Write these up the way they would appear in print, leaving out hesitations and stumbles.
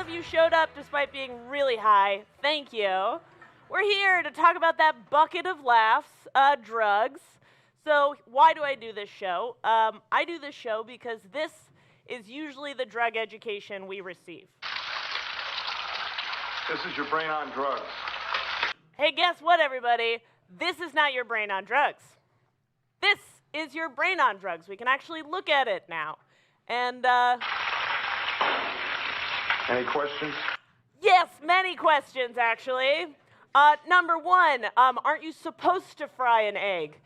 of you showed up despite being really high. Thank you. We're here to talk about that bucket of laughs, drugs. So why do I do this show? I do this show because this is usually the drug education we receive. This is your brain on drugs. Hey, guess what, everybody? This is not your brain on drugs. This is your brain on drugs. We can actually look at it now. And, Any questions? Yes, many questions, actually. Number one, aren't you supposed to fry an egg?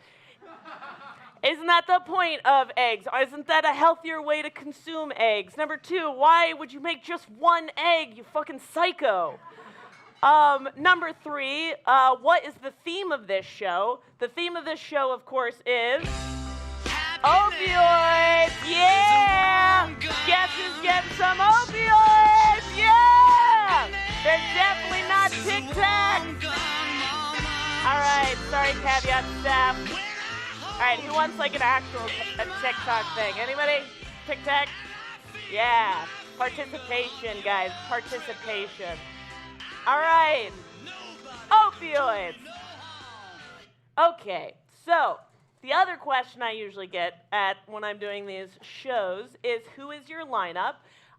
Isn't that the point of eggs? Isn't that a healthier way to consume eggs? Number two, why would you make just one egg, you fucking psycho? Number three, what is the theme of this show? The theme of this show, of course, is opioids! Yeah! Guess who's getting some opioids? Yeah! They're definitely not Tic Tacs! Alright, sorry, caveat staff. Alright, who wants like an actual TikTok thing? Anybody? Tic Tac? Yeah. Participation, guys. Participation. Alright. Opioids. Okay, so the other question I usually get at when I'm doing these shows is, who is your lineup?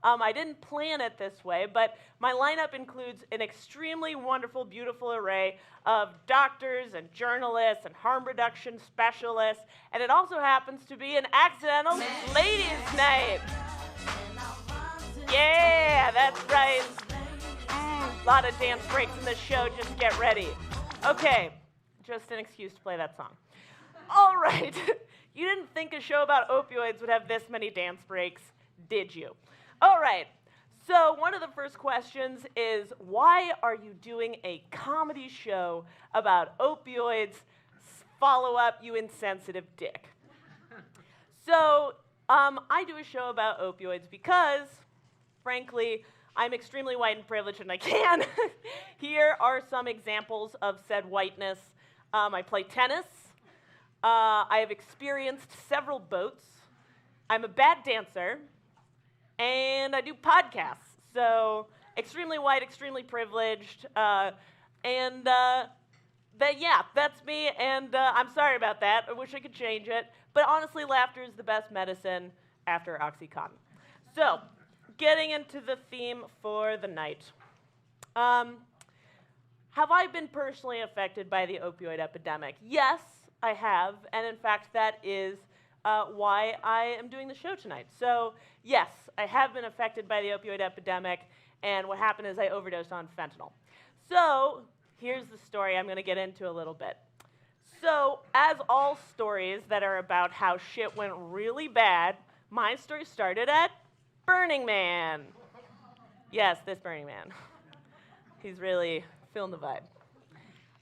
I didn't plan it this way, but my lineup includes an extremely wonderful, beautiful array of doctors and journalists and harm reduction specialists, and it also happens to be an accidental ladies' night. Yeah, that's right. A lot of dance breaks in this show, just get ready. Okay, just an excuse to play that song. All right, you didn't think a show about opioids would have this many dance breaks, did you? All right, so one of the first questions is, why are you doing a comedy show about opioids? Follow up, you insensitive dick. So I do a show about opioids because, frankly, I'm extremely white and privileged and I can. Here are some examples of said whiteness. I play tennis. I have experienced several boats. I'm a bad dancer. And I do podcasts. So extremely white, extremely privileged. That's me. And I'm sorry about that. I wish I could change it. But honestly, laughter is the best medicine after Oxycontin. So getting into the theme for the night. Have I been personally affected by the opioid epidemic? Yes, I have. And in fact, that is why I am doing the show tonight. So yes, I have been affected by the opioid epidemic, and what happened is I overdosed on fentanyl. So here's the story I'm going to get into a little bit. So as all stories that are about how shit went really bad, my story started at Burning Man. Yes, this Burning Man. He's really feeling the vibe.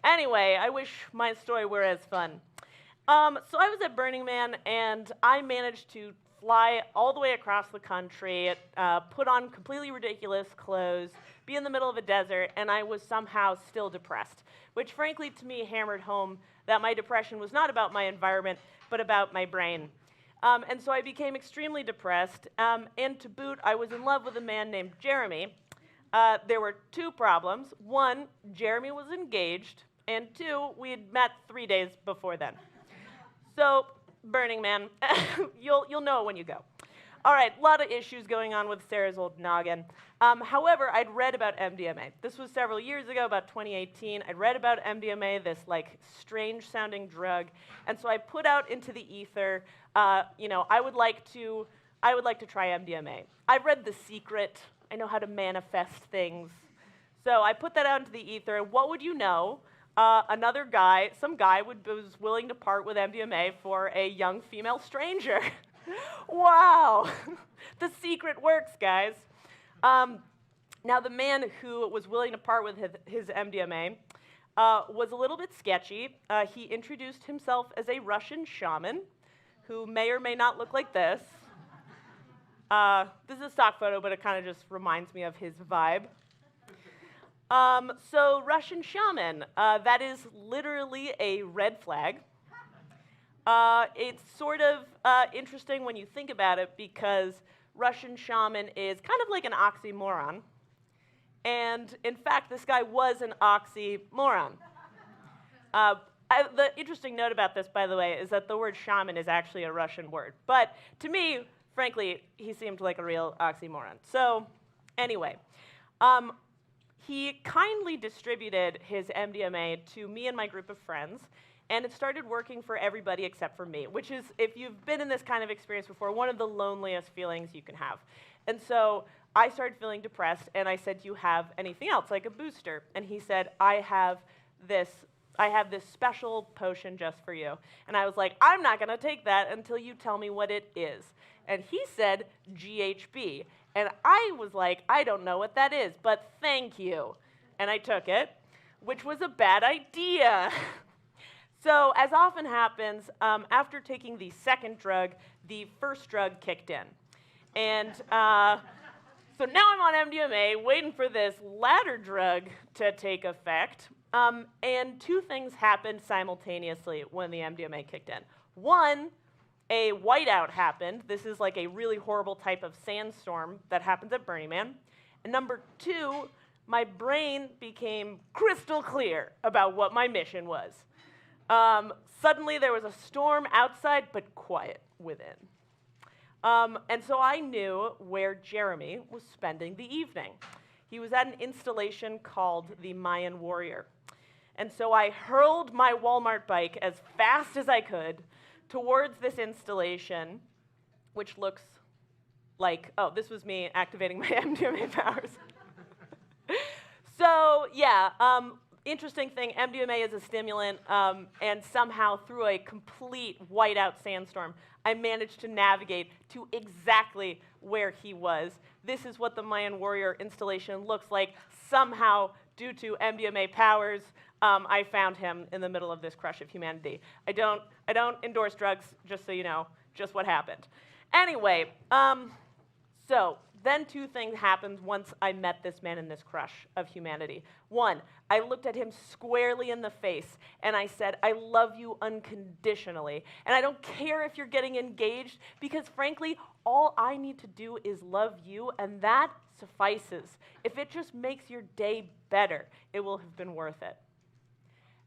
Anyway, I wish my story were as fun. So I was at Burning Man, and I managed to fly all the way across the country, put on completely ridiculous clothes, be in the middle of a desert, and I was somehow still depressed, which frankly to me hammered home that my depression was not about my environment, but about my brain. And so I became extremely depressed, and to boot, I was in love with a man named Jeremy. There were two problems. One, Jeremy was engaged, and two, we had met 3 days before then. So, Burning Man, you'll know it when you go. All right, a lot of issues going on with Sarah's old noggin. However, I'd read about MDMA. This was several years ago, about 2018. I'd read about MDMA, this like strange-sounding drug, and so I put out into the ether, I would like to try MDMA. I've read The Secret. I know how to manifest things. So I put that out into the ether, and what would you know? Another guy, some guy was willing to part with MDMA for a young female stranger. Wow. The secret works, guys. Now, the man who was willing to part with his MDMA was a little bit sketchy. He introduced himself as a Russian shaman who may or may not look like this. This is a stock photo, but it kind of just reminds me of his vibe. So Russian shaman, that is literally a red flag. It's sort of interesting when you think about it because Russian shaman is kind of like an oxymoron. And in fact, this guy was an oxymoron. The interesting note about this, by the way, is that the word shaman is actually a Russian word. But to me, frankly, he seemed like a real oxymoron. So anyway, he kindly distributed his MDMA to me and my group of friends, and it started working for everybody except for me, which is, if you've been in this kind of experience before, one of the loneliest feelings you can have. And so I started feeling depressed, and I said, do you have anything else, like a booster? And he said, I have this special potion just for you. And I was like, I'm not going to take that until you tell me what it is. And he said, GHB. And I was like, I don't know what that is, but thank you. And I took it, which was a bad idea. So, as often happens, after taking the second drug, the first drug kicked in. And so now I'm on MDMA, waiting for this latter drug to take effect. And two things happened simultaneously when the MDMA kicked in. One, a whiteout happened. This is like a really horrible type of sandstorm that happens at Burning Man. And number two, my brain became crystal clear about what my mission was. Suddenly there was a storm outside, but quiet within. And so I knew where Jeremy was spending the evening. He was at an installation called the Mayan Warrior. And so I hurled my Walmart bike as fast as I could towards this installation, which looks like, oh, this was me activating my MDMA powers. So, yeah, interesting thing, MDMA is a stimulant, and somehow through a complete whiteout sandstorm, I managed to navigate to exactly where he was. This is what the Mayan Warrior installation looks like. Somehow, due to MDMA powers, I found him in the middle of this crush of humanity. I don't endorse drugs, just so you know, just what happened. Anyway, so then two things happened once I met this man in this crush of humanity. One, I looked at him squarely in the face, and I said, I love you unconditionally. And I don't care if you're getting engaged, because frankly, all I need to do is love you, and that suffices. If it just makes your day better, it will have been worth it.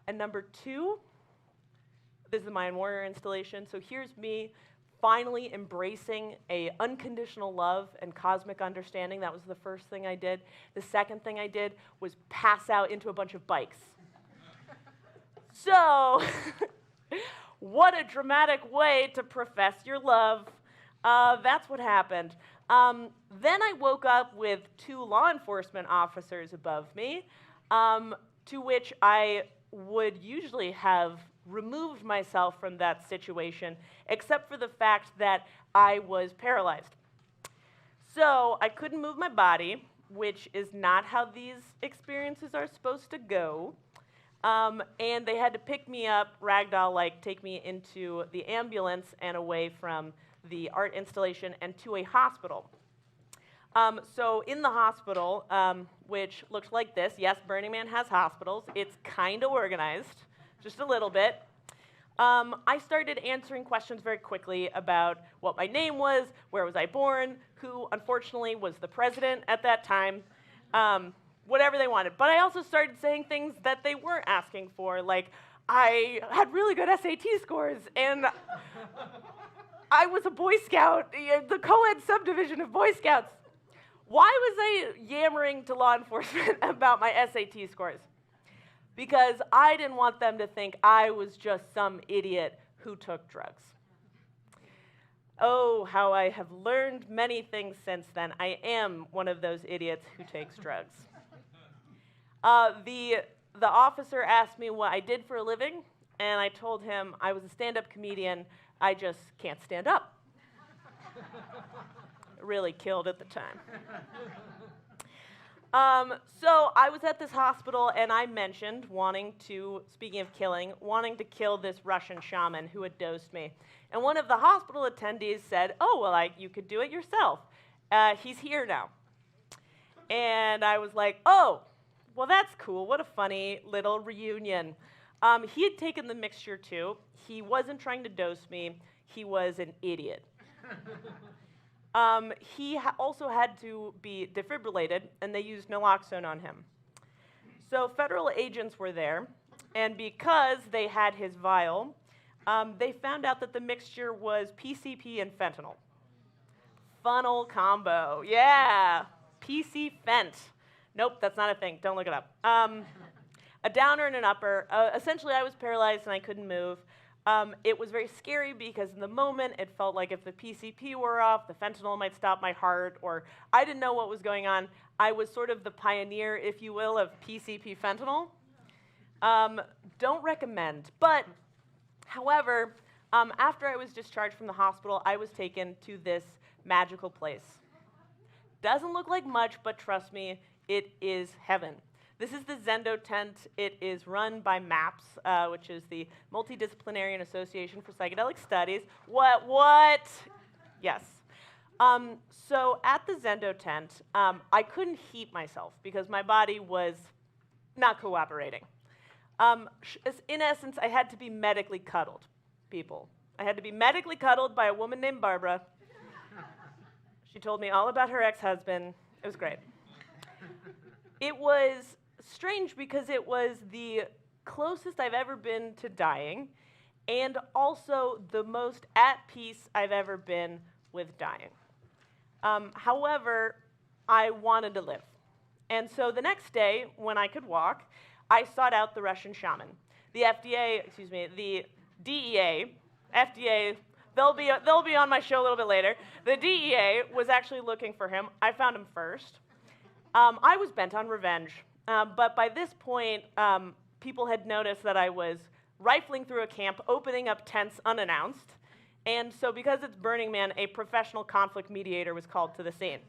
And number two, this is the Mayan Warrior installation. So here's me finally embracing a unconditional love and cosmic understanding. That was the first thing I did. The second thing I did was pass out into a bunch of bikes. So, what a dramatic way to profess your love. That's what happened. Then I woke up with two law enforcement officers above me, to which I would usually have removed myself from that situation, except for the fact that I was paralyzed. So I couldn't move my body, which is not how these experiences are supposed to go. And they had to pick me up, ragdoll-like, take me into the ambulance and away from the art installation and to a hospital. So in the hospital, which looks like this, yes, Burning Man has hospitals. It's kind of organized, just a little bit. I started answering questions very quickly about what my name was, where was I born, who, unfortunately, was the president at that time, whatever they wanted. But I also started saying things that they weren't asking for, like I had really good SAT scores, and I was a Boy Scout, the co-ed subdivision of Boy Scouts. Why was I yammering to law enforcement about my SAT scores? Because I didn't want them to think I was just some idiot who took drugs. Oh, how I have learned many things since then. I am one of those idiots who takes drugs. The officer asked me what I did for a living, and I told him I was a stand-up comedian. I just can't stand up. Really killed at the time. So I was at this hospital, and I mentioned speaking of killing, wanting to kill this Russian shaman who had dosed me. And one of the hospital attendees said, oh, well, you could do it yourself. He's here now. And I was like, oh, well, that's cool. What a funny little reunion. He had taken the mixture, too. He wasn't trying to dose me. He was an idiot. He also had to be defibrillated, and they used naloxone on him. So federal agents were there, and because they had his vial, they found out that the mixture was PCP and fentanyl. Funnel combo, yeah. PC Fent. Nope, that's not a thing. Don't look it up. A downer and an upper. Essentially, I was paralyzed and I couldn't move. It was very scary because in the moment, it felt like if the PCP were off, the fentanyl might stop my heart, or I didn't know what was going on. I was sort of the pioneer, if you will, of PCP fentanyl. Don't recommend. But, however, after I was discharged from the hospital, I was taken to this magical place. Doesn't look like much, but trust me, it is heaven. This is the Zendo Tent. It is run by MAPS, which is the Multidisciplinary Association for Psychedelic Studies. What? Yes. So at the Zendo Tent, I couldn't heat myself because my body was not cooperating. In essence, I had to be medically cuddled, people. I had to be medically cuddled by a woman named Barbara. She told me all about her ex-husband. It was great. It was strange because it was the closest I've ever been to dying and also the most at peace I've ever been with dying. However, I wanted to live. And so the next day, when I could walk, I sought out the Russian shaman. The the DEA, FDA, they'll be on my show a little bit later. The DEA was actually looking for him. I found him first. I was bent on revenge, but by this point, people had noticed that I was rifling through a camp, opening up tents unannounced, and so because it's Burning Man, a professional conflict mediator was called to the scene,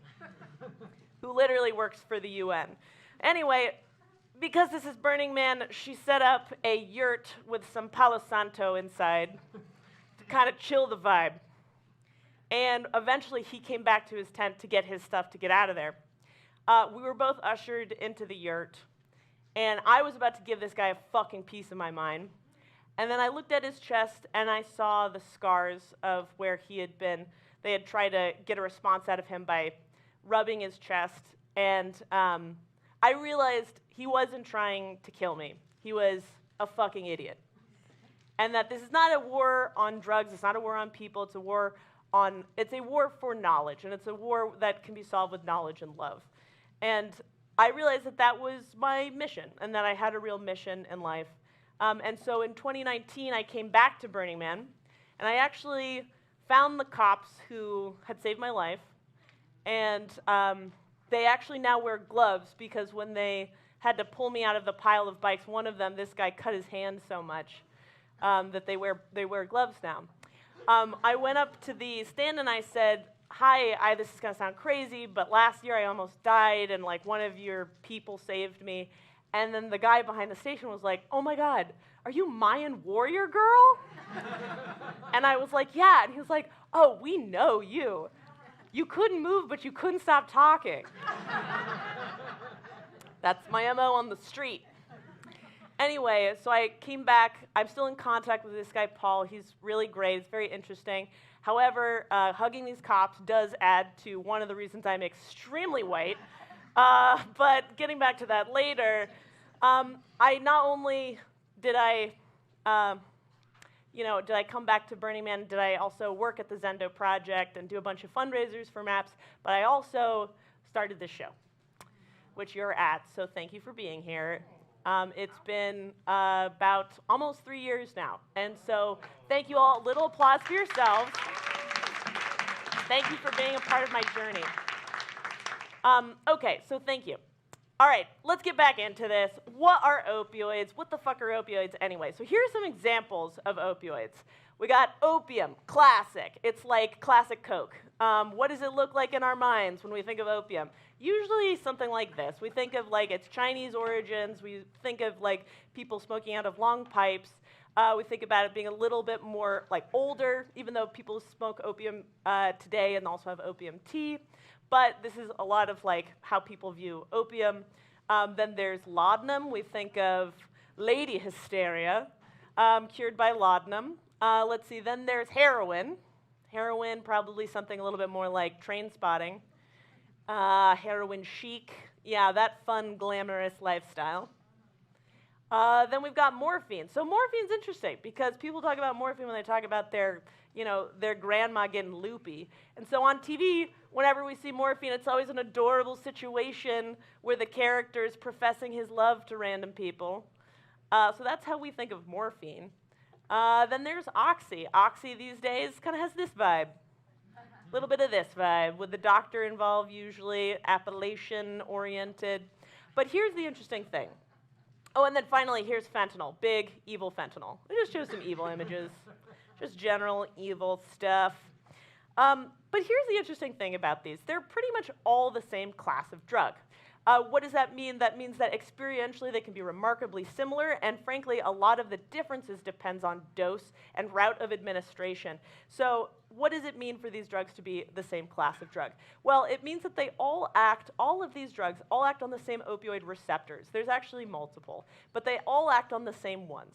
who literally works for the UN. Anyway, because this is Burning Man, she set up a yurt with some Palo Santo inside to kind of chill the vibe. And eventually, he came back to his tent to get his stuff to get out of there. We were both ushered into the yurt, and I was about to give this guy a fucking piece of my mind. And then I looked at his chest, and I saw the scars of where he had been. They had tried to get a response out of him by rubbing his chest, and I realized he wasn't trying to kill me. He was a fucking idiot. And that this is not a war on drugs, it's not a war on people, it's a war for knowledge, and it's a war that can be solved with knowledge and love. And I realized that that was my mission, and that I had a real mission in life. And so in 2019, I came back to Burning Man, and I actually found the cops who had saved my life, and they actually now wear gloves because when they had to pull me out of the pile of bikes, one of them, this guy, cut his hand so much that they wear gloves now. I went up to the stand and I said, hi, this is going to sound crazy, but last year I almost died, and like one of your people saved me. And then the guy behind the station was like, oh my God, are you Mayan Warrior girl? And I was like, yeah. And he was like, oh, we know you. You couldn't move, but you couldn't stop talking. That's my MO on the street. Anyway, so I came back. I'm still in contact with this guy, Paul. He's really great. It's very interesting. However, hugging these cops does add to one of the reasons I'm extremely white. But getting back to that later, I not only did I come back to Burning Man, did I also work at the Zendo Project and do a bunch of fundraisers for MAPS, but I also started this show, which you're at, so thank you for being here. It's been about almost 3 years now, and so thank you all. A little applause for yourselves. Thank you for being a part of my journey. Okay, so thank you. All right, let's get back into this. What are opioids? What the fuck are opioids anyway? So here are some examples of opioids. We got opium, classic. It's like classic Coke. What does it look like in our minds when we think of opium? Usually something like this. We think of like its Chinese origins. We think of like people smoking out of long pipes. We think about it being a little bit more like older, even though people smoke opium today and also have opium tea. But this is a lot of like how people view opium. Then there's laudanum. We think of lady hysteria, cured by laudanum. Let's see. Then there's heroin. Heroin, probably something a little bit more like Train Spotting. Heroin chic, yeah, that fun, glamorous lifestyle. Then we've got morphine. So morphine's interesting because people talk about morphine when they talk about their grandma getting loopy. And so on TV, whenever we see morphine, it's always an adorable situation where the character is professing his love to random people. So that's how we think of morphine. Then there's Oxy. Oxy these days kind of has this vibe. A little bit of this vibe, with the doctor involved usually, appellation-oriented. But here's the interesting thing. Oh, and then finally, here's fentanyl. Big, evil fentanyl. I just chose some evil images. Just general evil stuff. But here's the interesting thing about these. They're pretty much all the same class of drug. What does that mean? That means that experientially they can be remarkably similar, and frankly, a lot of the differences depends on dose and route of administration. So what does it mean for these drugs to be the same class of drug? Well, it means that they all of these drugs all act on the same opioid receptors. There's actually multiple, but they all act on the same ones.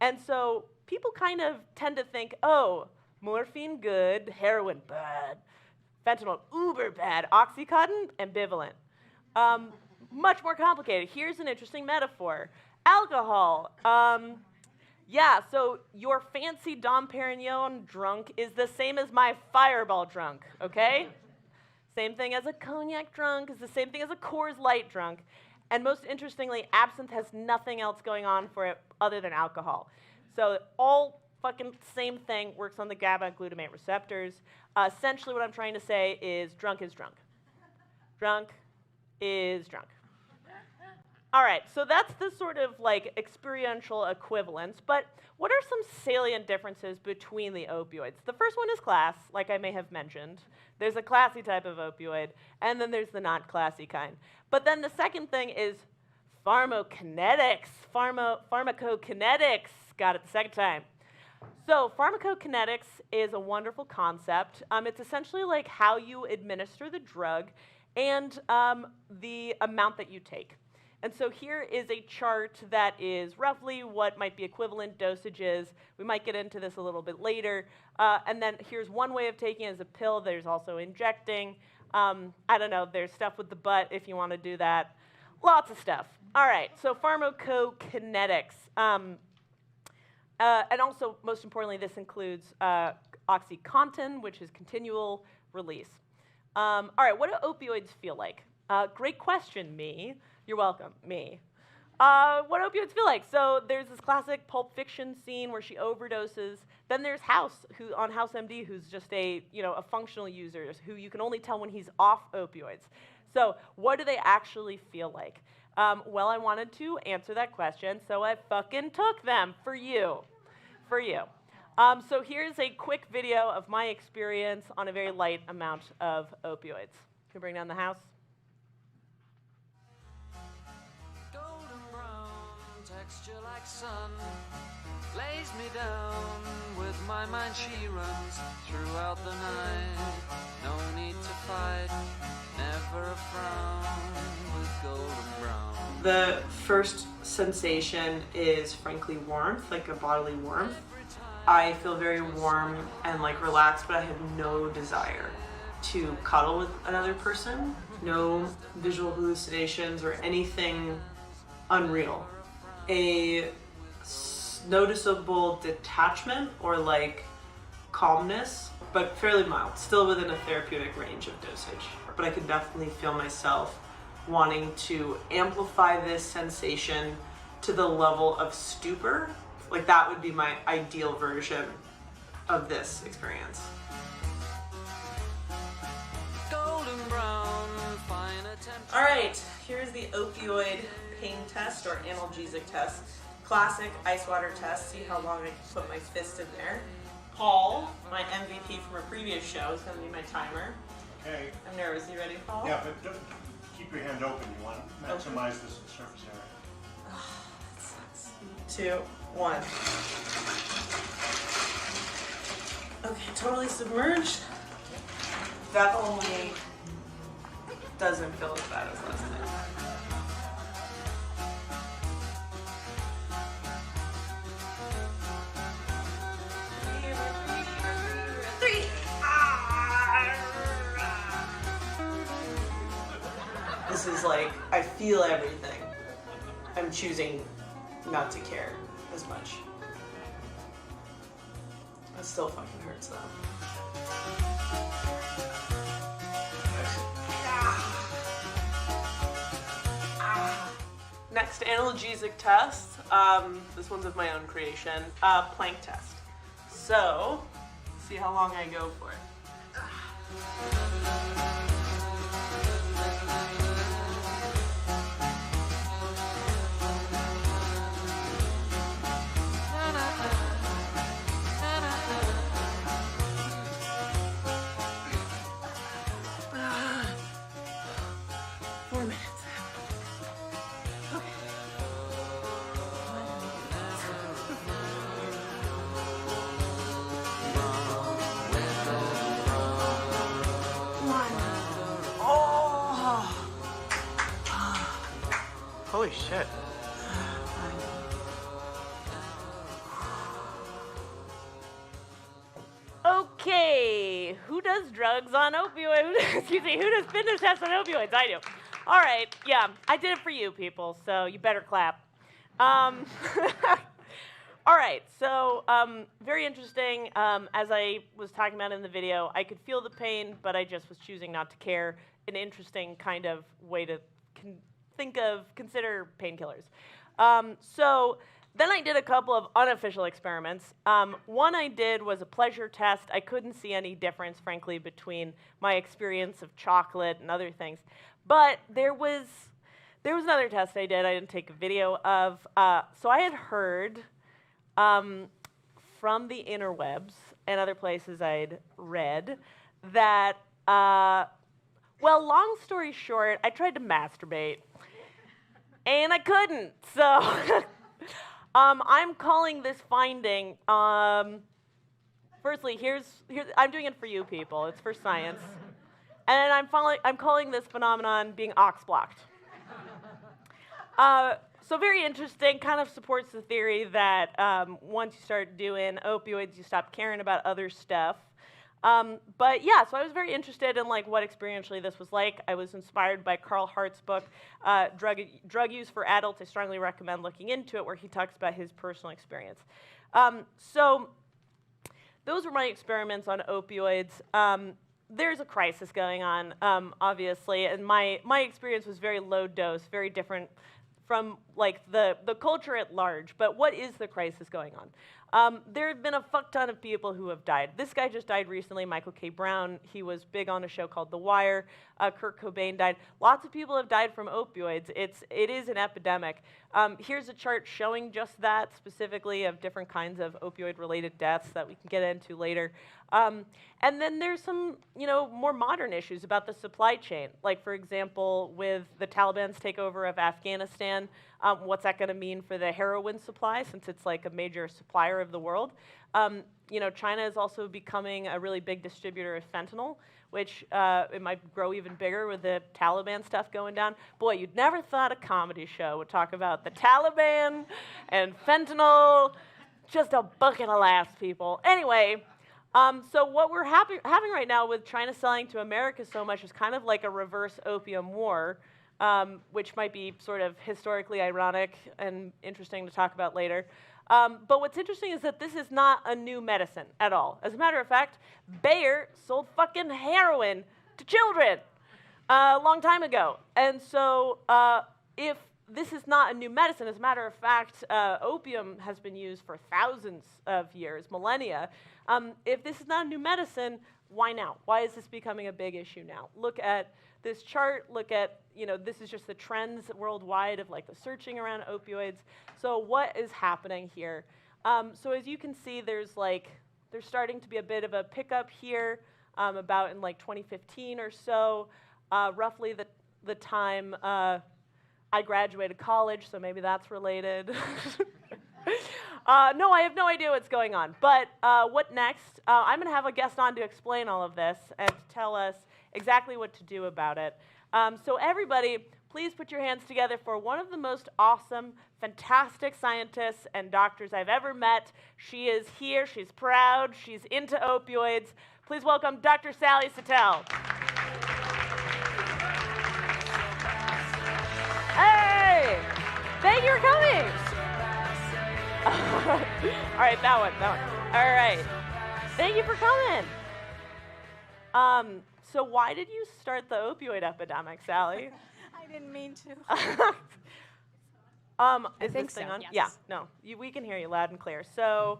And so people kind of tend to think, oh, morphine, good, heroin, bad, fentanyl, uber bad, Oxycontin, ambivalent. Much more complicated. Here's an interesting metaphor. Alcohol. Yeah, so your fancy Dom Perignon drunk is the same as my Fireball drunk, okay? Same thing as a cognac drunk is the same thing as a Coors Light drunk. And most interestingly, absinthe has nothing else going on for it other than alcohol. So all fucking same thing, works on the GABA and glutamate receptors. Essentially what I'm trying to say is drunk is drunk. Drunk is drunk. All right, so that's the sort of like experiential equivalence, but what are some salient differences between the opioids? The first one is class, like I may have mentioned. There's a classy type of opioid, and then there's the not classy kind. But then the second thing is pharmacokinetics. Pharmacokinetics, got it the second time. So pharmacokinetics is a wonderful concept. It's essentially like how you administer the drug and the amount that you take. And so here is a chart that is roughly what might be equivalent dosages. We might get into this a little bit later. And then here's one way of taking it as a pill. There's also injecting. I don't know, there's stuff with the butt if you want to do that. Lots of stuff. All right, so pharmacokinetics. And also, most importantly, this includes Oxycontin, which is continual release. All right, what do opioids feel like? Great question, me. You're welcome, me. What do opioids feel like? So there's this classic Pulp Fiction scene where she overdoses. Then there's House, who on House MD, who's just a functional user who you can only tell when he's off opioids. So what do they actually feel like? Well, I wanted to answer that question, so I fucking took them for you. So here's a quick video of my experience on a very light amount of opioids. Can we bring down the house? Golden brown texture like sun lays me down. With my mind she runs throughout the night. No need to fight, never a frown with golden brown. The first sensation is frankly warmth, like a bodily warmth. I feel very warm and like relaxed, but I have no desire to cuddle with another person. No visual hallucinations or anything unreal. A noticeable detachment or like calmness, but fairly mild, still within a therapeutic range of dosage. But I could definitely feel myself wanting to amplify this sensation to the level of stupor. Like that would be my ideal version of this experience. Golden brown, fine attempt. All right, here's the opioid pain test or analgesic test. Classic ice water test. See how long I can put my fist in there. Paul, my MVP from a previous show, is going to be my timer. Okay. I'm nervous. You ready, Paul? Yeah, but don't keep your hand open. You want to maximize the surface area. 2, 1. Okay, totally submerged. Definitely doesn't feel as bad as last night. Three. this is like, I feel everything. I'm choosing not to care as much. It still fucking hurts though. Next analgesic test. This one's of my own creation. Plank test. So, see how long I go for it. Holy shit. Okay, who does drugs on opioids? Excuse me, who does fitness tests on opioids? I do. All right, yeah, I did it for you people, so you better clap. All right, so very interesting. As I was talking about in the video, I could feel the pain, but I just was choosing not to care. An interesting kind of way to consider painkillers. So then I did a couple of unofficial experiments. One I did was a pleasure test. I couldn't see any difference, frankly, between my experience of chocolate and other things. But there was another test I did. I didn't take a video of. So I had heard from the interwebs and other places I'd read that, well, long story short, I tried to masturbate. And I couldn't, so I'm calling this finding, firstly, here's I'm doing it for you people, it's for science, and I'm calling this phenomenon being ox-blocked. So very interesting, kind of supports the theory that once you start doing opioids, you stop caring about other stuff. But yeah, so I was very interested in like what experientially this was like. I was inspired by Carl Hart's book, Drug Use for Adults. I strongly recommend looking into it, where he talks about his personal experience. So those were my experiments on opioids. There's a crisis going on, obviously, and my experience was very low dose, very different from like the culture at large. But what is the crisis going on? There have been a fuck ton of people who have died. This guy just died recently, Michael K. Brown. He was big on a show called The Wire. Kurt Cobain died. Lots of people have died from opioids. It is an epidemic. Here's a chart showing just that, specifically of different kinds of opioid-related deaths that we can get into later. And then there's some, more modern issues about the supply chain. Like, for example, with the Taliban's takeover of Afghanistan, what's that going to mean for the heroin supply, since it's like a major supplier of the world? China is also becoming a really big distributor of fentanyl, which it might grow even bigger with the Taliban stuff going down. Boy, you'd never thought a comedy show would talk about the Taliban and fentanyl. Just a bucket of laughs, people. Anyway, so what we're having right now with China selling to America so much is kind of like a reverse opium war, which might be sort of historically ironic and interesting to talk about later. But what's interesting is that this is not a new medicine at all. As a matter of fact, Bayer sold fucking heroin to children a long time ago. And so if this is not a new medicine, as a matter of fact, opium has been used for thousands of years, millennia. If this is not a new medicine, why now? Why is this becoming a big issue now? Look at this chart, look at, this is just the trends worldwide of like the searching around opioids. So what is happening here? So as you can see, there's starting to be a bit of a pickup here about in like 2015 or so, roughly the time I graduated college, so maybe that's related. No, I have no idea what's going on. But what next? I'm going to have a guest on to explain all of this and to tell us exactly what to do about it. So everybody, please put your hands together for one of the most awesome, fantastic scientists and doctors I've ever met. She is here. She's proud. She's into opioids. Please welcome Dr. Sally Satel. All right, that one. All right. Thank you for coming. So why did you start the opioid epidemic, Sally? I didn't mean to. Is think this thing so, on? yes. Yeah, no, we can hear you loud and clear. So,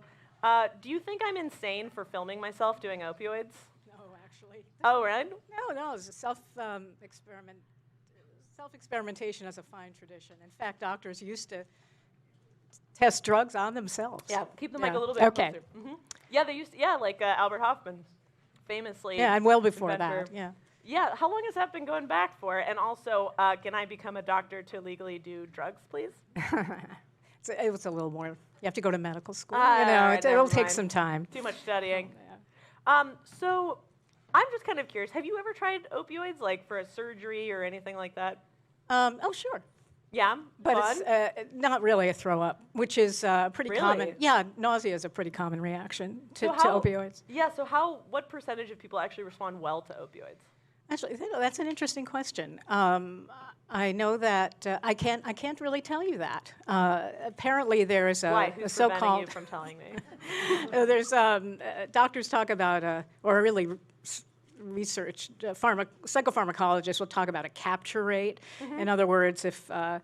do you think I'm insane for filming myself doing opioids? No, actually. Oh, right? No, it's a self-experimentation is a fine tradition. In fact, doctors used to test drugs on themselves. Yeah, keep the mic Yeah. a little bit Okay. closer. Yeah, they used to, like Albert Hoffman, famously. Yeah, and well before inventor. that, yeah. Yeah, how long has that been going back for? And also, can I become a doctor to legally do drugs, please? It was a little more. You have to go to medical school. Ah, all right, It'll never take mind. some time. Too much studying. Yeah. So, I'm just kind of curious. Have you ever tried opioids, like for a surgery or anything like that? Oh, sure. Yeah, But fun? it's not really a throw up, which is pretty Really? common. Yeah, nausea is a pretty common reaction to opioids. Yeah, so what percentage of people actually respond well to opioids? Actually, that's an interesting question. I know that I can't really tell you that. Apparently, there is Why? a Who's preventing so-called. you from telling me? There's doctors talk about, or really research, psychopharmacologists will talk about a capture rate. In other words, if a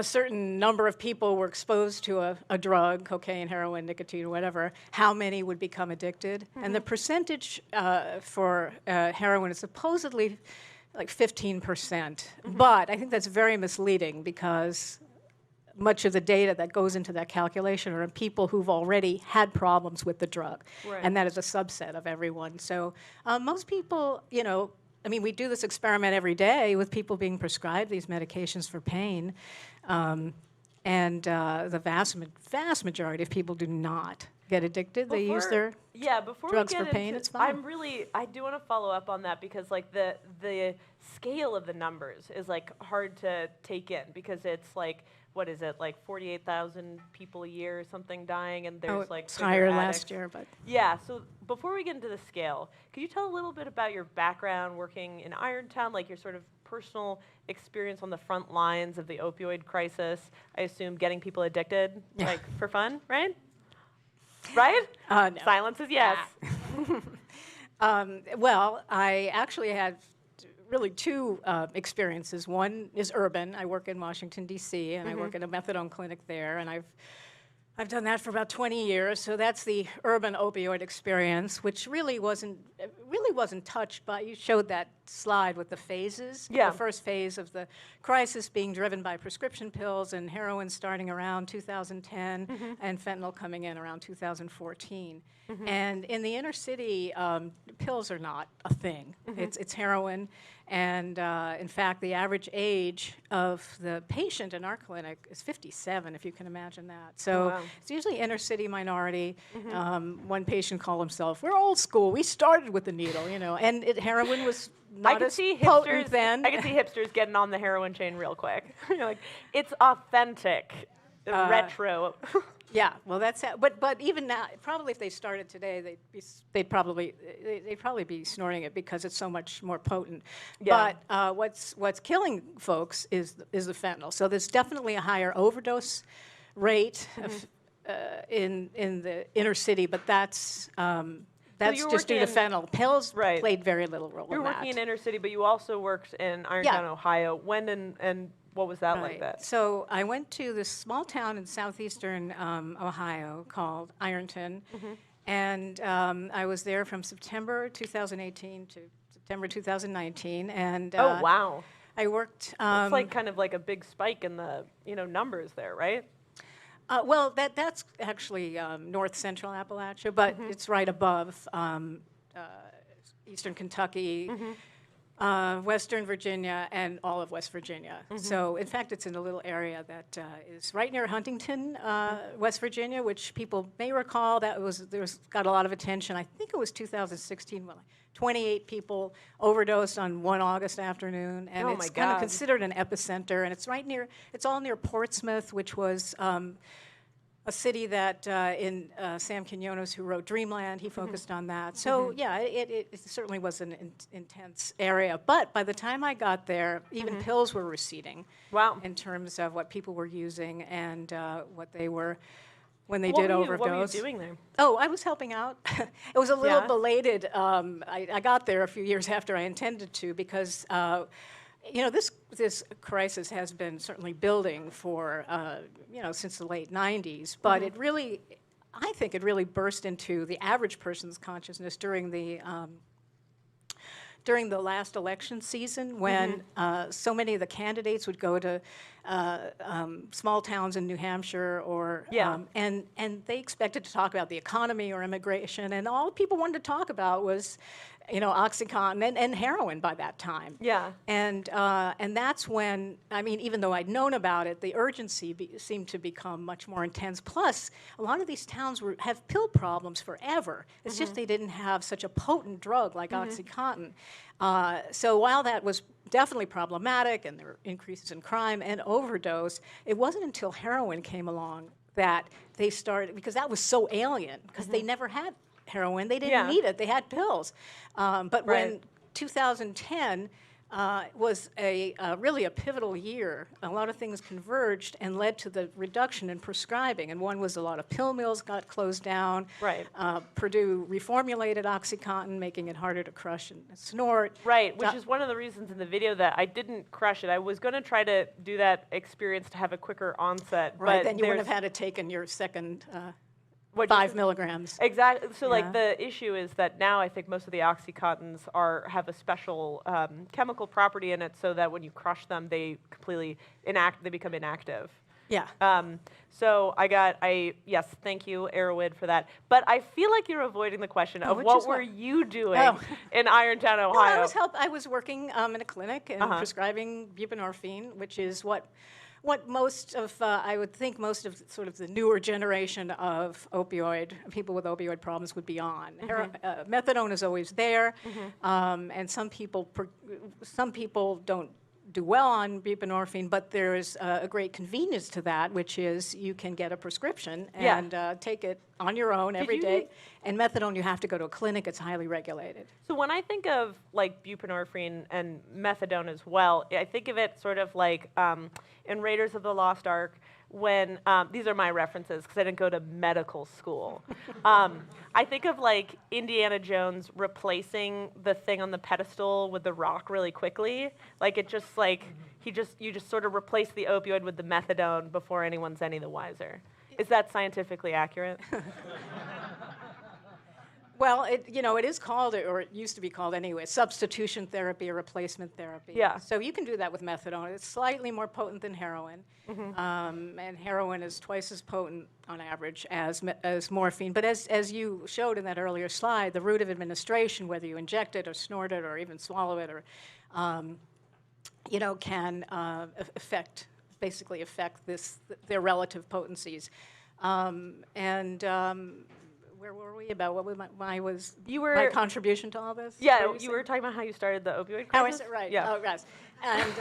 certain number of people were exposed to a drug, cocaine, heroin, nicotine, whatever, how many would become addicted? And the percentage for heroin is supposedly like 15%. But I think that's very misleading because much of the data that goes into that calculation are in people who've already had problems with the drug. Right. And that is a subset of everyone. So most people, we do this experiment every day with people being prescribed these medications for pain. And the vast majority of people do not get addicted. They use their before drugs we get for pain, into, it's fine. I do want to follow up on that because like the scale of the numbers is like hard to take in because it's like, what is it, like 48,000 people a year or something dying, and there's like it's bigger higher addicts. last year, but Yeah, so before we get into the scale, could you tell a little bit about your background working in Irontown, like your sort of personal experience on the front lines of the opioid crisis? I assume getting people addicted, like for fun, right? Right? no. Silence is yes. Well, I actually had really two experiences. One is urban. I work in Washington, D.C., and I work in a methadone clinic there, and I've done that for about 20 years. So that's the urban opioid experience, which really wasn't touched by. You showed that slide with the phases. Yeah. The first phase of the crisis being driven by prescription pills and heroin starting around 2010, and fentanyl coming in around 2014. And in the inner city, pills are not a thing. It's heroin. And in fact, the average age of the patient in our clinic is 57, if you can imagine that. So wow. it's usually inner city minority. One patient called himself, "We're old school. We started with the needle, And heroin was not as potent then." I can see hipsters getting on the heroin chain real quick. You're like, it's authentic, retro. Yeah, well, that's but even now, probably if they started today, they'd probably be snorting it because it's so much more potent. Yeah. But what's killing folks is the fentanyl. So there's definitely a higher overdose rate in the inner city, but that's just due to fentanyl. Pills played very little role in that. You're working in inner city, but you also worked in Irontown, Ohio. When and what was that like that? So I went to this small town in southeastern Ohio called Ironton, and I was there from September 2018 to September 2019. And Oh, wow. I worked. It's like kind of like a big spike in the numbers there, right? Well, that's actually north central Appalachia, but it's right above eastern Kentucky. Western Virginia and all of West Virginia. So, in fact, it's in a little area that is right near Huntington, West Virginia, which people may recall got a lot of attention. I think it was 2016 when 28 people overdosed on one August afternoon, and Oh it's my kind of God. considered an epicenter. And it's all near Portsmouth, which was a city that in Sam Quinones, who wrote Dreamland, he focused on that. So yeah, it certainly was an intense area. But by the time I got there, even pills were receding. Wow. In terms of what people were using and what they were when they What did were you- overdose. What were you doing there? Oh, I was helping out. It was a little Yeah? belated. I got there a few years after I intended to because, this crisis has been certainly building for, since the late 90s. But it really, I think it really burst into the average person's consciousness during the last election season when so many of the candidates would go to small towns in New Hampshire or and they expected to talk about the economy or immigration, and all people wanted to talk about was Oxycontin and heroin by that time. Yeah. And that's when, I mean, even though I'd known about it, the urgency seemed to become much more intense. Plus, a lot of these towns have pill problems forever. It's just they didn't have such a potent drug like Oxycontin. So while that was definitely problematic and there were increases in crime and overdose, it wasn't until heroin came along that they started, because that was so alien, because they never had heroin. They didn't need it. They had pills. But when 2010 was really a pivotal year, a lot of things converged and led to the reduction in prescribing. And one was a lot of pill mills got closed down. Right. Purdue reformulated Oxycontin, making it harder to crush and snort. Right, which is one of the reasons in the video that I didn't crush it. I was going to try to do that experience to have a quicker onset. Right, but then you wouldn't there's- have had to taken your second What'd you 5 say? milligrams. Exactly. So, Yeah. like, the issue is that now I think most of the Oxycontins have a special chemical property in it, so that when you crush them, they completely they become inactive. Yeah. So yes, thank you, Arrowhead, for that. But I feel like you're avoiding the question of which what is were what? you doing Oh. in Irontown, No, Ohio? I was working in a clinic and prescribing buprenorphine, which is what most of, I would think most of sort of the newer generation of people with opioid problems would be on. Methadone is always there, and some people don't do well on buprenorphine, but there's a great convenience to that, which is you can get a prescription and take it on your own every you day. need- And methadone, you have to go to a clinic. It's highly regulated. So when I think of like buprenorphine and methadone as well, I think of it sort of like in Raiders of the Lost Ark, when these are my references because I didn't go to medical school. I think of like Indiana Jones replacing the thing on the pedestal with the rock really quickly. Like it just like you just sort of replace the opioid with the methadone before anyone's any the wiser. Is that scientifically accurate? Well, it is called, or it used to be called anyway, substitution therapy or replacement therapy. Yeah. So you can do that with methadone. It's slightly more potent than heroin, and heroin is twice as potent on average as morphine. But as you showed in that earlier slide, the route of administration, whether you inject it or snort it or even swallow it, or can basically affect their relative potencies, where were we about what was my contribution to all this? Yeah, What you were talking about how you started the opioid Oh, crisis? is it right? Yeah. Oh, yes. And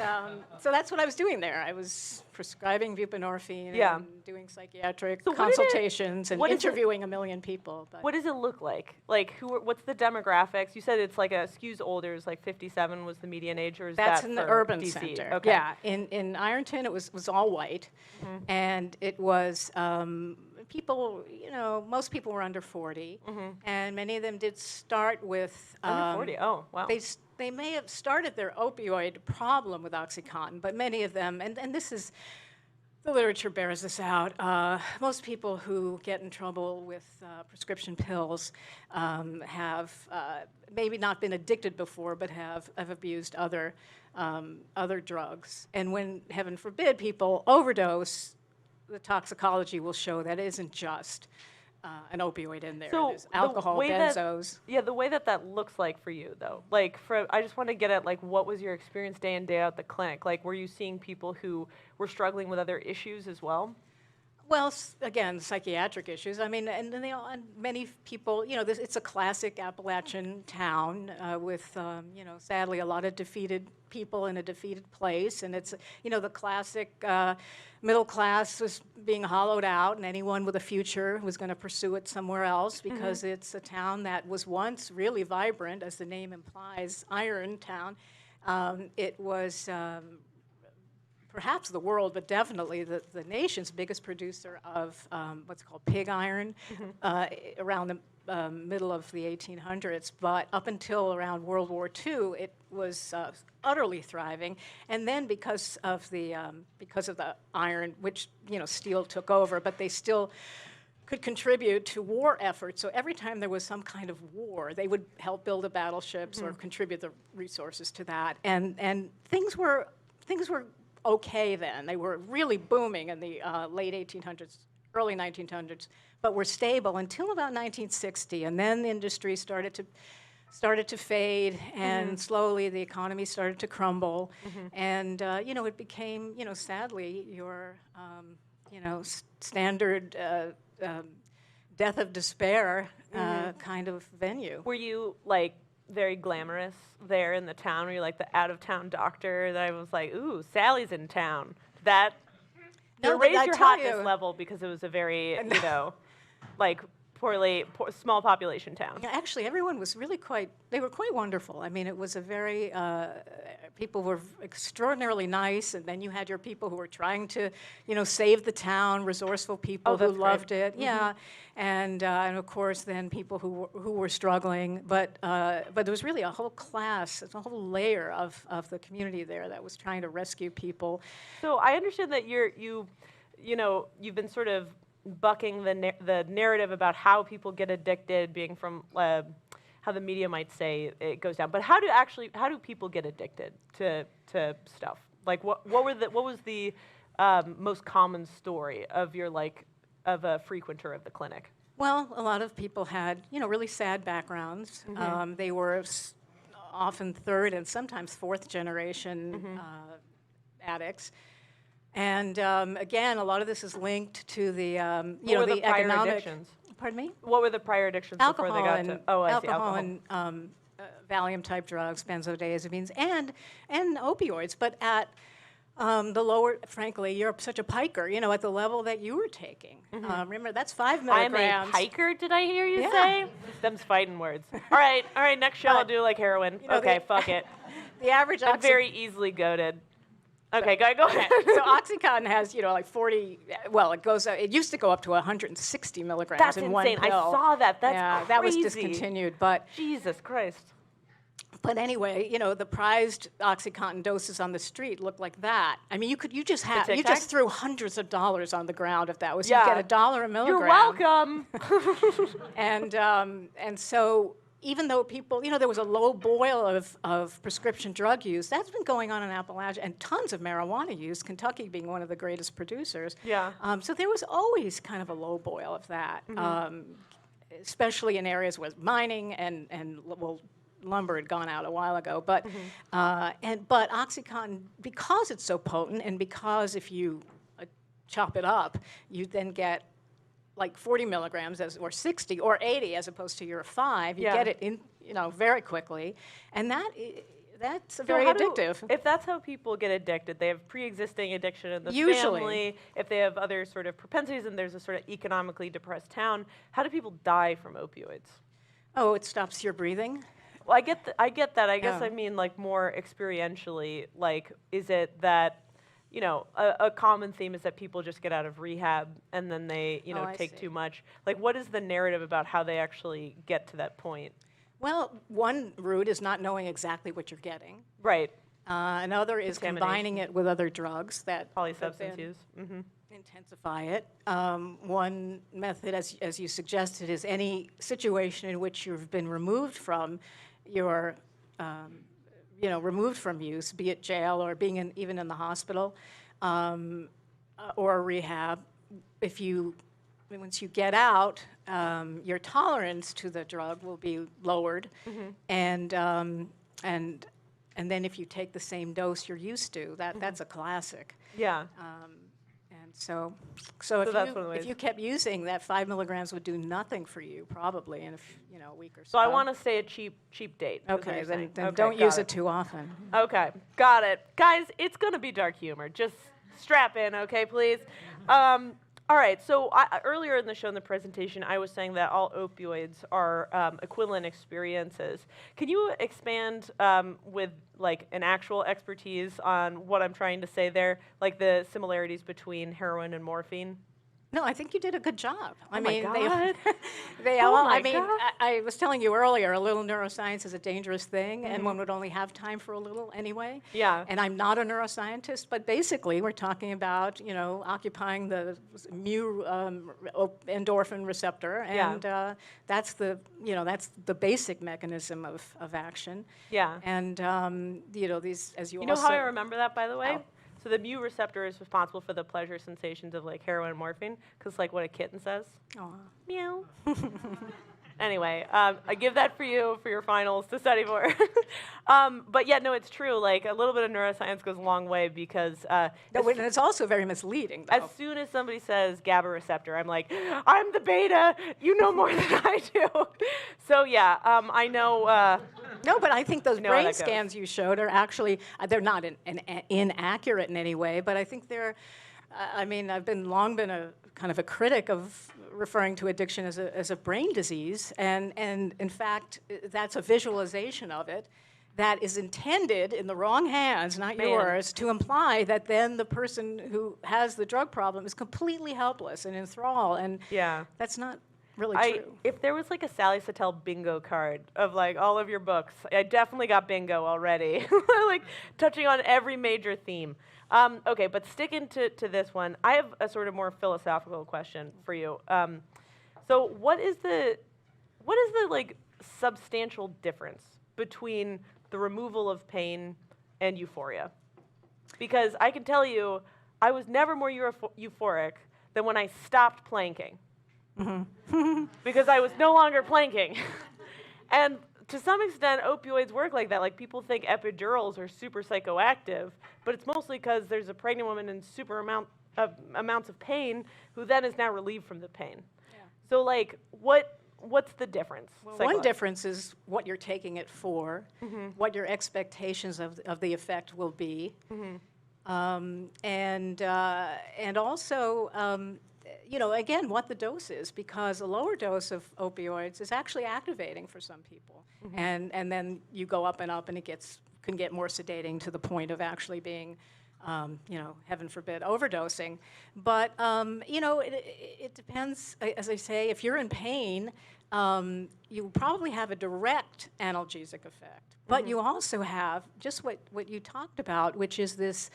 so that's what I was doing there. I was prescribing buprenorphine and doing psychiatric So what did it- consultations and what is it- interviewing 1 million people. But What does it look like? Like, what's the demographics? You said it's like skews older, it's like 57 was the median age, or is that's that in the for urban DC? center. Okay. Yeah. In Ironton, it was all white, and it was people. Most people were under 40, and many of them did start with Under 40. Oh, wow. They may have started their opioid problem with Oxycontin, but many of them, and this is, the literature bears this out, most people who get in trouble with prescription pills have maybe not been addicted before, but have abused other drugs. And when, heaven forbid, people overdose, the toxicology will show that it isn't just an opioid in there. So There's the alcohol, way that- benzos. Yeah, the way that looks like for you, though. Like, I just want to get at, like, what was your experience day in, day out at the clinic? Like, were you seeing people who were struggling with other issues as well? Well, again, psychiatric issues. I mean, and many people, it's a classic Appalachian town with, sadly, a lot of defeated people in a defeated place. And it's, the classic middle class was being hollowed out, and anyone with a future was going to pursue it somewhere else because it's a town that was once really vibrant, as the name implies, Irontown. It was perhaps the world, but definitely the nation's biggest producer of what's called pig iron around the middle of the 1800s. But up until around World War II, it was utterly thriving. And then because of the iron, which steel took over, but they still could contribute to war efforts. So every time there was some kind of war, they would help build the battleships or contribute the resources to that. And things were okay then. They were really booming in the late 1800s, early 1900s, but were stable until about 1960. And then the industry started to fade, and slowly the economy started to crumble. And it became, sadly, your standard death of despair kind of venue. Were you like very glamorous there in the town? Were you like the out-of-town doctor that I was like, ooh, Sally's in town? That raised your hotness level because it was a very, like small population town. Yeah, actually, everyone was really they were quite wonderful. I mean, it was a very, people were extraordinarily nice, and then you had your people who were trying to, save the town, resourceful people who loved it. Yeah, and of course, then people who were struggling. But there was really a whole class, a whole layer of the community there that was trying to rescue people. So I understand that you've been sort of bucking the narrative about how people get addicted, being from how the media might say it goes down. But how do people get addicted to stuff? Like what was the most common story of of a frequenter of the clinic? Well, a lot of people had really sad backgrounds. They were often third and sometimes fourth generation addicts. And again, a lot of this is linked to the the economic addictions? Pardon me? What were the prior addictions before they got to? Oh, I see. Alcohol and Valium type drugs, benzodiazepines, and opioids. But at the lower, frankly, you're such a piker. At the level that you were taking. Remember, that's 5 milligrams. I'm a piker. Did I hear you say? Them's fighting words. All right. Next show I'll do like heroin. Okay, fuck it. The average. I'm very easily goaded. Okay, go ahead. So Oxycontin has, like 40, well, it used to go up to 160 milligrams in one pill. That's insane. I saw that. That's crazy. That was discontinued, but... Jesus Christ. But anyway, the prized Oxycontin doses on the street look like that. I mean, you just threw hundreds of dollars on the ground if that was. Yeah. You get $1 a milligram. You're welcome. And so... Even though people, there was a low boil of prescription drug use, that's been going on in Appalachia, and tons of marijuana use, Kentucky being one of the greatest producers. Yeah. So there was always kind of a low boil of that, especially in areas with mining and lumber had gone out a while ago. But but Oxycontin, because it's so potent, and because if you chop it up, you then get like 40 milligrams or 60 or 80 as opposed to your 5, you get it in, very quickly, and that's very addictive. If that's how people get addicted, they have pre-existing addiction in the Usually. family. If they have other sort of propensities, and there's a sort of economically depressed town, how do people die from opioids? Oh, it stops your breathing. Well, I get that. I guess I mean like more experientially. Like, is it that? A common theme is that people just get out of rehab and then they, take too much. Like, what is the narrative about how they actually get to that point? Well, one route is not knowing exactly what you're getting. Right. Another is combining it with other drugs that polysubstance use. Intensify it. One method, as you suggested, is any situation in which you've been removed from your removed from use, be it jail or being even in the hospital, or rehab. Once you get out, your tolerance to the drug will be lowered, and then if you take the same dose you're used to, that's a classic. Yeah. And so if you kept using that, 5 milligrams would do nothing for you probably in a week or so. So I want to stay a cheap date. Okay, then don't use it too often. Okay, got it. Guys, it's going to be dark humor. Just strap in, okay, please. All right, so earlier in the show, in the presentation, I was saying that all opioids are equivalent experiences. Can you expand with like an actual expertise on what I'm trying to say there, like the similarities between heroin and morphine? No, I think you did a good job. I Oh my mean, God. they Oh all, my I mean, God. I was telling you earlier, a little neuroscience is a dangerous thing, Mm-hmm. and one would only have time for a little anyway. Yeah. And I'm not a neuroscientist, but basically we're talking about, you know, occupying the endorphin receptor, Yeah. and that's the, you know, that's the basic mechanism of action. Yeah. And, you know, these, as you You know also... how I remember that, by the way? How? So the mu receptor is responsible for the pleasure sensations of like heroin and morphine, because like what a kitten says. Aw. Meow. Anyway, I give that for you for your finals to study for. But yeah, no, it's true. Like a little bit of neuroscience goes a long way because No, and it's also very misleading, though. as soon as somebody says GABA receptor, I'm like, I'm the beta. You know more than I do. So yeah, I know. No, but I think those know how that brain goes. scans you showed are actually, they're not inaccurate in any way, but I think they're, I mean, I've long been a kind of a critic of referring to addiction as a brain disease, and in fact, that's a visualization of it that is intended in the wrong hands, not Man. yours, to imply that then the person who has the drug problem is completely helpless and in thrall, and Yeah. that's not really true. If there was like a Sally Satel bingo card of like all of your books, I definitely got bingo already. Like touching on every major theme. Okay, but sticking to this one, I have a sort of more philosophical question for you. So what is the like substantial difference between the removal of pain and euphoria? Because I can tell you, I was never more euphoric than when I stopped planking. Because I was no longer planking. And to some extent, opioids work like that. Like people think epidurals are super psychoactive, but it's mostly because there's a pregnant woman in super amounts of pain who then is now relieved from the pain. Yeah. So like, what's the difference? Well, one difference is what you're taking it for, what your expectations of the effect will be, and also, you know, again, what the dose is, because a lower dose of opioids is actually activating for some people, and then you go up, and it can get more sedating to the point of actually being, you know, heaven forbid, overdosing. But you know, it depends. As I say, if you're in pain, you probably have a direct analgesic effect, but you also have just what you talked about, which is this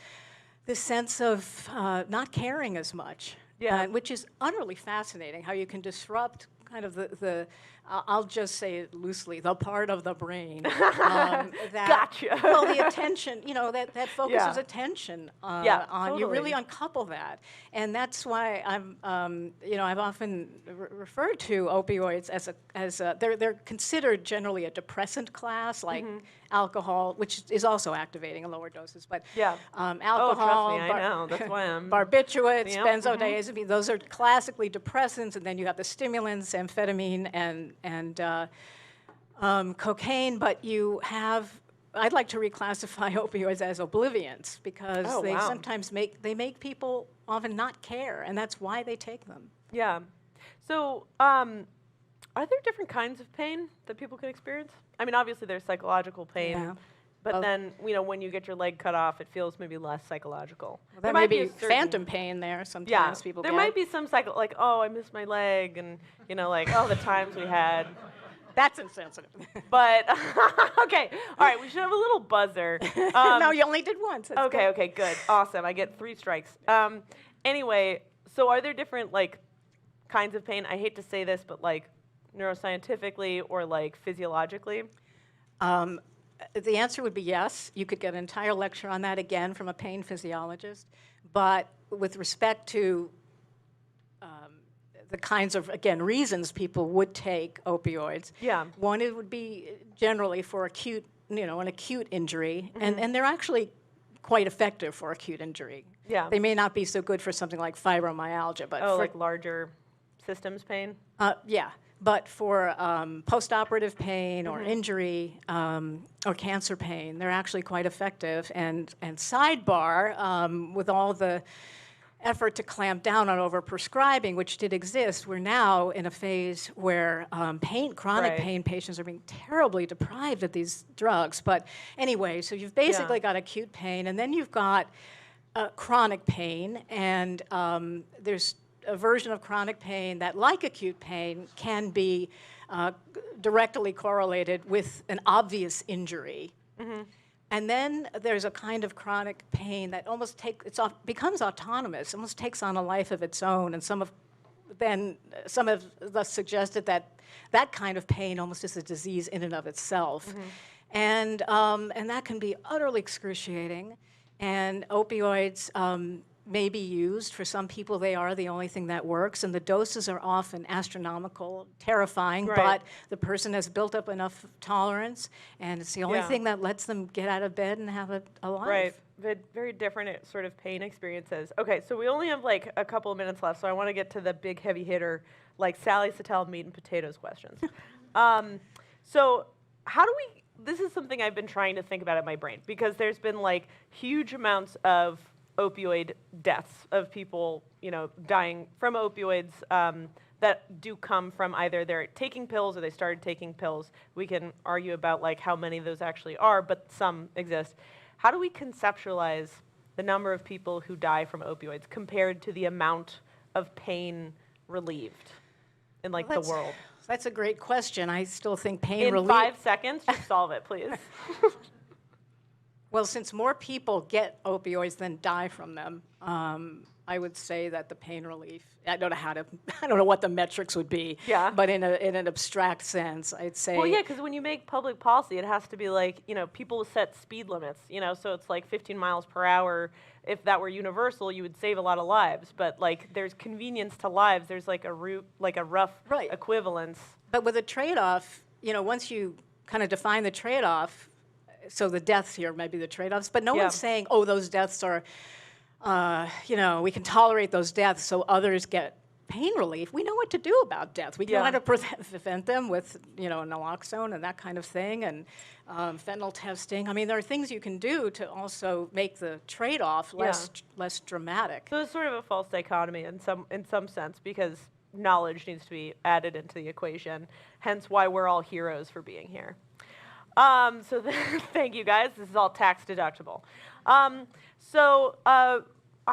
sense of not caring as much. Yeah. Which is utterly fascinating, how you can disrupt kind of the I'll just say it loosely, the part of the brain that, Gotcha. well, the attention, you know, that focuses Yeah. attention Yeah, on, you really totally. uncouple that. And that's why you know, I've often referred to opioids as they're considered generally a depressant class, like alcohol, which is also activating in lower doses, but Yeah. alcohol, Oh, trust me, I know. That's why I'm. barbiturates, Yep, benzodiazepines, those are classically depressants, and then you have the stimulants, amphetamine, and cocaine, but you have, I'd like to reclassify opioids as oblivions, because Oh, they wow. sometimes make people often not care, and that's why they take them. Yeah. So, are there different kinds of pain that people can experience? I mean, obviously there's psychological pain, Yeah. but Well- then, you know, when you get your leg cut off, it feels maybe less psychological. There might may be a certain- phantom pain there sometimes Yeah, people there get. might be some like, oh, I missed my leg, and, you know, like, oh, the times we had. That's insensitive. But, okay, all right, we should have a little buzzer. No, you only did once. That's Okay, good. okay, good, awesome. I get 3 strikes. Anyway, so are there different like kinds of pain? I hate to say this, but like neuroscientifically or like physiologically. The answer would be yes. You could get an entire lecture on that again from a pain physiologist. But with respect to the kinds of, again, reasons people would take opioids, Yeah. one, it would be generally for acute, you know, an acute injury, and they're actually quite effective for acute injury. Yeah. They may not be so good for something like fibromyalgia, but Oh, for, like larger systems pain. yeah, but for postoperative pain or injury or cancer pain, they're actually quite effective. And sidebar, with all the effort to clamp down on overprescribing, which did exist, we're now in a phase where chronic Right. pain patients are being terribly deprived of these drugs. But anyway, so you've basically got acute pain, and then you've got chronic pain, and there's a version of chronic pain that, like acute pain, can be directly correlated with an obvious injury. And then there's a kind of chronic pain that almost becomes autonomous, almost takes on a life of its own. And some have thus suggested that that kind of pain almost is a disease in and of itself. And that can be utterly excruciating. And opioids may be used. For some people, they are the only thing that works, and the doses are often astronomical, terrifying, Right. but the person has built up enough tolerance, and it's the only Yeah. thing that lets them get out of bed and have a life. Right. Very different sort of pain experiences. Okay, so we only have like a couple of minutes left, so I want to get to the big heavy hitter, like Sally Satel meat and potatoes questions. So how do we, this is something I've been trying to think about in my brain, because there's been like huge amounts of opioid deaths of people, dying from opioids that do come from either they're taking pills or they started taking pills. We can argue about like how many of those actually are, but some exist. How do we conceptualize the number of people who die from opioids compared to the amount of pain relieved in like the world? That's a great question. I still think pain In relief. 5 seconds, just solve it, please. Well, since more people get opioids than die from them, I would say that the pain relief. I don't know what the metrics would be. Yeah. But in an abstract sense, I'd say. Well, yeah, because when you make public policy, it has to be like, people set speed limits, so it's like 15 miles per hour. If that were universal, you would save a lot of lives. But like, there's convenience to lives. There's like a rough Right. equivalence. But with a trade-off, once you kind of define the trade-off, so the deaths here might be the trade-offs, but no Yeah. one's saying, oh, those deaths are, we can tolerate those deaths so others get pain relief. We know what to do about death. We know Yeah. how to prevent them with, naloxone and that kind of thing, and fentanyl testing. I mean, there are things you can do to also make the trade-off less dramatic. So it's sort of a false dichotomy in some sense, because knowledge needs to be added into the equation, hence why we're all heroes for being here. Thank you guys. This is all tax deductible. I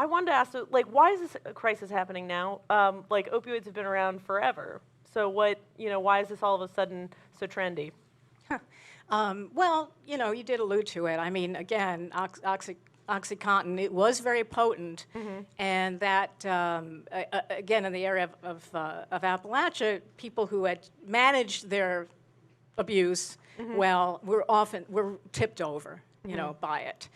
wanted to ask, why is this crisis happening now? Opioids have been around forever. So why is this all of a sudden so trendy? Well, you did allude to it. I mean, again, Oxycontin, it was very potent, and that, again, in the area of Appalachia, people who had managed their abuse well were tipped over, by it.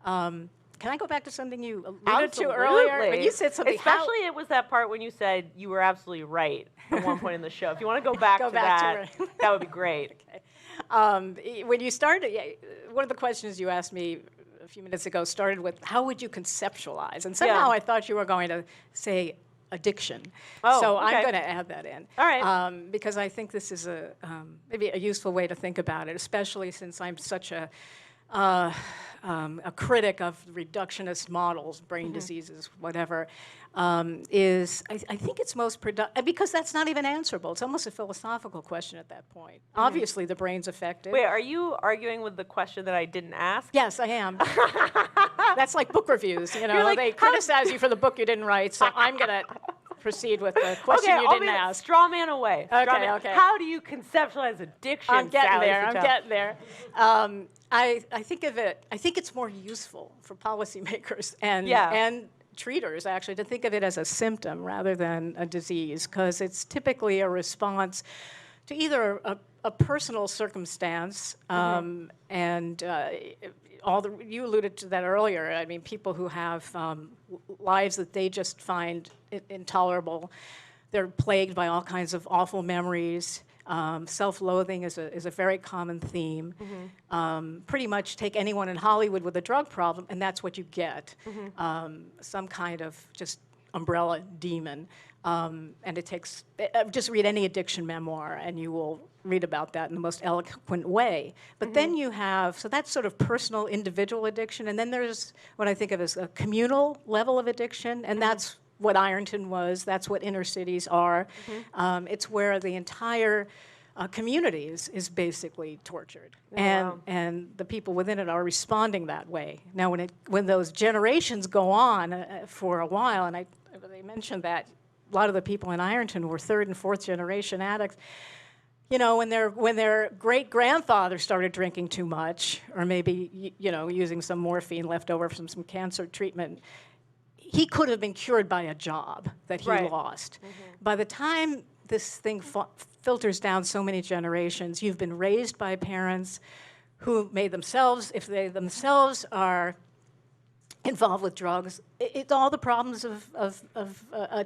Can I go back to something you alluded to earlier? When you said something. Especially it was that part when you said you were absolutely right at one point in the show. If you want to go back to that, that would be great. Okay. When you started, one of the questions you asked me a few minutes ago started with, how would you conceptualize? And somehow I thought you were going to say addiction. So okay. I'm going to add that in. All right. Because I think this is maybe a useful way to think about it, especially since I'm such a critic of reductionist models, brain diseases, whatever, I think it's most productive, because that's not even answerable. It's almost a philosophical question at that point. Obviously, the brain's affected. Wait, are you arguing with the question that I didn't ask? Yes, I am. That's like book reviews, like, they criticize you for the book you didn't write, so I'm going to proceed with the question you didn't ask. Straw man away. Okay. How do you conceptualize addiction, I'm getting Sally there. Satel? I'm getting there. I think of it. I think it's more useful for policymakers and treaters actually to think of it as a symptom rather than a disease, because it's typically a response to either a personal circumstance and you alluded to that earlier. I mean, people who have lives that they just find intolerable. They're plagued by all kinds of awful memories. Self-loathing is a very common theme. Pretty much take anyone in Hollywood with a drug problem, and that's what you get. Some kind of just umbrella demon. And it takes, just read any addiction memoir and you will read about that in the most eloquent way. But then you have, so that's sort of personal, individual addiction, and then there's what I think of as a communal level of addiction, and that's what Ironton was, that's what inner cities are. It's where the entire community is basically tortured, and the people within it are responding that way. Now, when those generations go on for a while, and they mentioned that a lot of the people in Ironton were third and fourth generation addicts. You know, when their great grandfather started drinking too much, or maybe using some morphine left over from some cancer treatment, he could have been cured by a job that he lost. By the time this thing filters down so many generations, you've been raised by parents who may themselves, if they themselves are involved with drugs, it's all the problems of a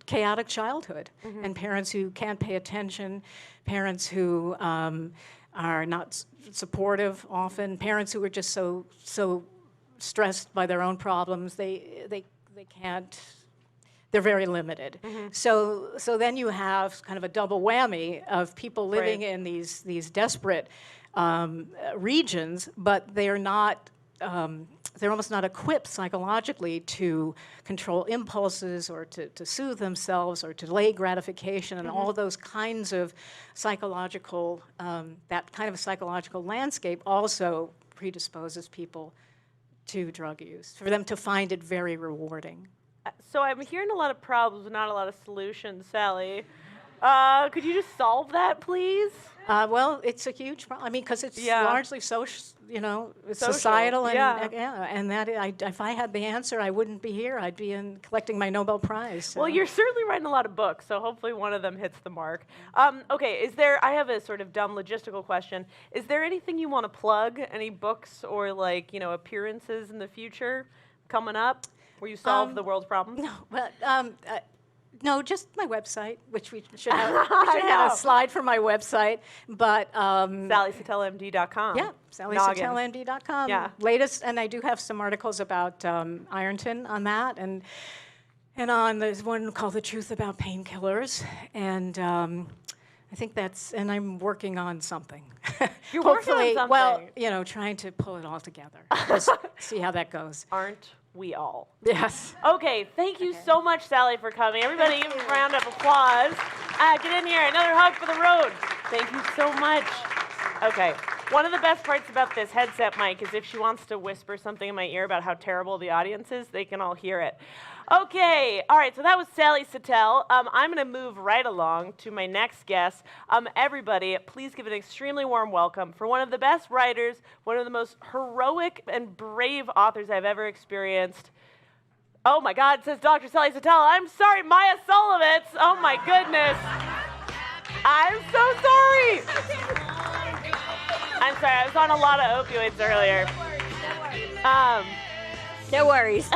chaotic childhood, and parents who can't pay attention, parents who are not supportive often, parents who are just so stressed by their own problems, they can't, they're very limited. So then you have kind of a double whammy of people living in these desperate regions, but they're not, they're almost not equipped psychologically to control impulses or to soothe themselves or to delay gratification, and all those kinds of psychological, that kind of psychological landscape also predisposes people to drug use, for them to find it very rewarding. So I'm hearing a lot of problems, but not a lot of solutions, Sally. Could you just solve that, please? Well, it's a huge problem. I mean, because it's largely social, it's societal, and and that if I had the answer, I wouldn't be here. I'd be collecting my Nobel Prize. So. Well, you're certainly writing a lot of books, so hopefully one of them hits the mark. Okay, I have a sort of dumb logistical question. Is there anything you want to plug? Any books or appearances in the future coming up where you solve the world's problems? No, but no, just my website, which we should have a slide for my website. But SallySatellaMD.com. Yeah, SallySatellaMD.com. Yeah. Latest, and I do have some articles about Ironton on that, and there's one called "The Truth About Painkillers," and I think and I'm working on something. You're working on something. Well, trying to pull it all together. Just see how that goes. Aren't we all? Yes. Okay, thank you so much, Sally, for coming. Everybody, give a round of applause. Get in here. Another hug for the road. Thank you so much. Okay, one of the best parts about this headset mic is if she wants to whisper something in my ear about how terrible the audience is, they can all hear it. Okay, all right, so that was Sally Satel. I'm going to move right along to my next guest. Everybody, please give an extremely warm welcome for one of the best writers, one of the most heroic and brave authors I've ever experienced. Oh my God, says Dr. Sally Satel. I'm sorry, Maya Solovitz. Oh my goodness. I'm so sorry. I'm sorry, I was on a lot of opioids earlier. No worries.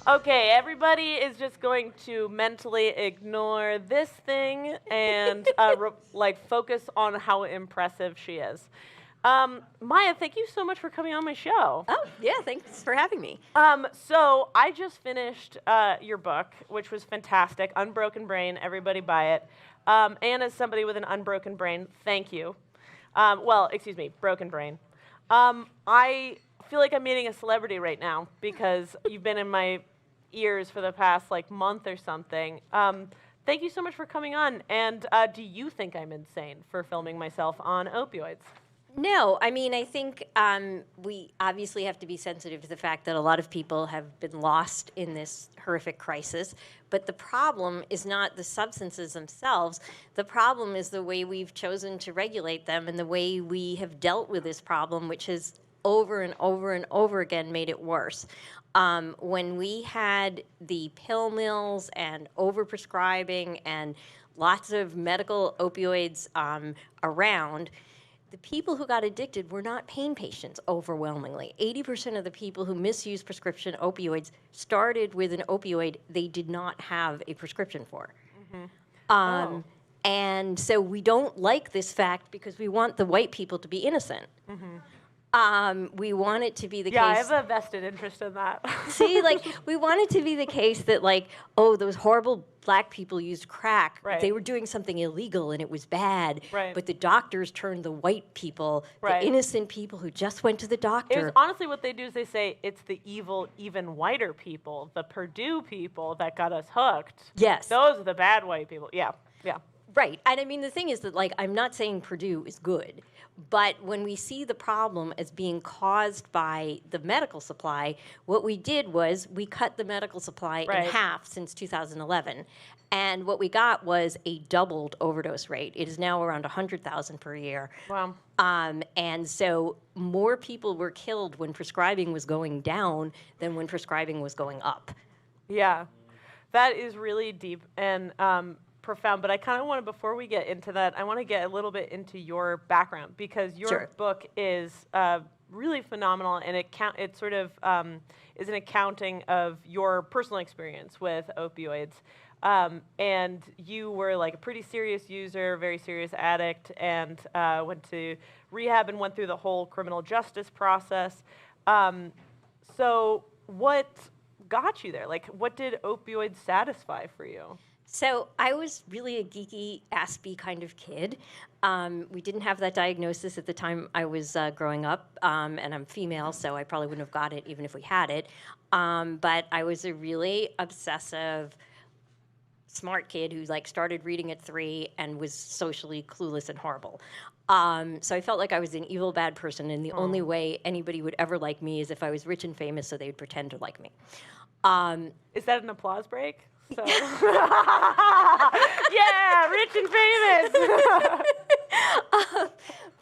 Okay, everybody is just going to mentally ignore this thing and focus on how impressive she is. Maya, thank you so much for coming on my show. Oh, yeah, thanks for having me. So I just finished your book, which was fantastic, Unbroken Brain. Everybody buy it. And as somebody with an unbroken brain, thank you. Broken brain. I feel like I'm meeting a celebrity right now because you've been in my ears for the past month or something. Thank you so much for coming on. And do you think I'm insane for filming myself on opioids? No, I mean, I think we obviously have to be sensitive to the fact that a lot of people have been lost in this horrific crisis. But the problem is not the substances themselves. The problem is the way we've chosen to regulate them and the way we have dealt with this problem, which has over and over and over again made it worse. When we had the pill mills and overprescribing and lots of medical opioids around, the people who got addicted were not pain patients overwhelmingly. 80% of the people who misused prescription opioids started with an opioid they did not have a prescription for. And so we don't like this fact because we want the white people to be innocent. We want it to be the Yeah, I case. have a vested interest in that. See, like, we want it to be the case that, like, oh, those horrible black people used crack. Right. They were doing something illegal and it was bad. Right. But the doctors turned the white people, Right. the innocent people who just went to the It doctor. was honestly what they do is they say it's the evil, even whiter people, the Purdue people that got us hooked. Yes. Those are the bad white people. Yeah, yeah. Right. And I mean, the thing is that, like, I'm not saying Purdue is good, but when we see the problem as being caused by the medical supply, what we did was we cut the medical supply Right. in half since 2011. And what we got was a doubled overdose rate. It is now around 100,000 per year. Wow. And so more people were killed when prescribing was going down than when prescribing was going up. Yeah, that is really deep and profound. But I kind of want to, before we get into that, I want to get a little bit into your background because your Sure. book is really phenomenal, and it sort of is an accounting of your personal experience with opioids. And you were like a pretty serious user, very serious addict, and went to rehab and went through the whole criminal justice process. So what got you there? Like, what did opioids satisfy for you? So I was really a geeky, aspy kind of kid. We didn't have that diagnosis at the time I was growing up, and I'm female, so I probably wouldn't have got it even if we had it. But I was a really obsessive, smart kid who like started reading at 3 and was socially clueless and horrible. So I felt like I was an evil, bad person, and the only way anybody would ever like me is if I was rich and famous, so they would pretend to like me. Is that an applause break? So. Yeah, rich and famous.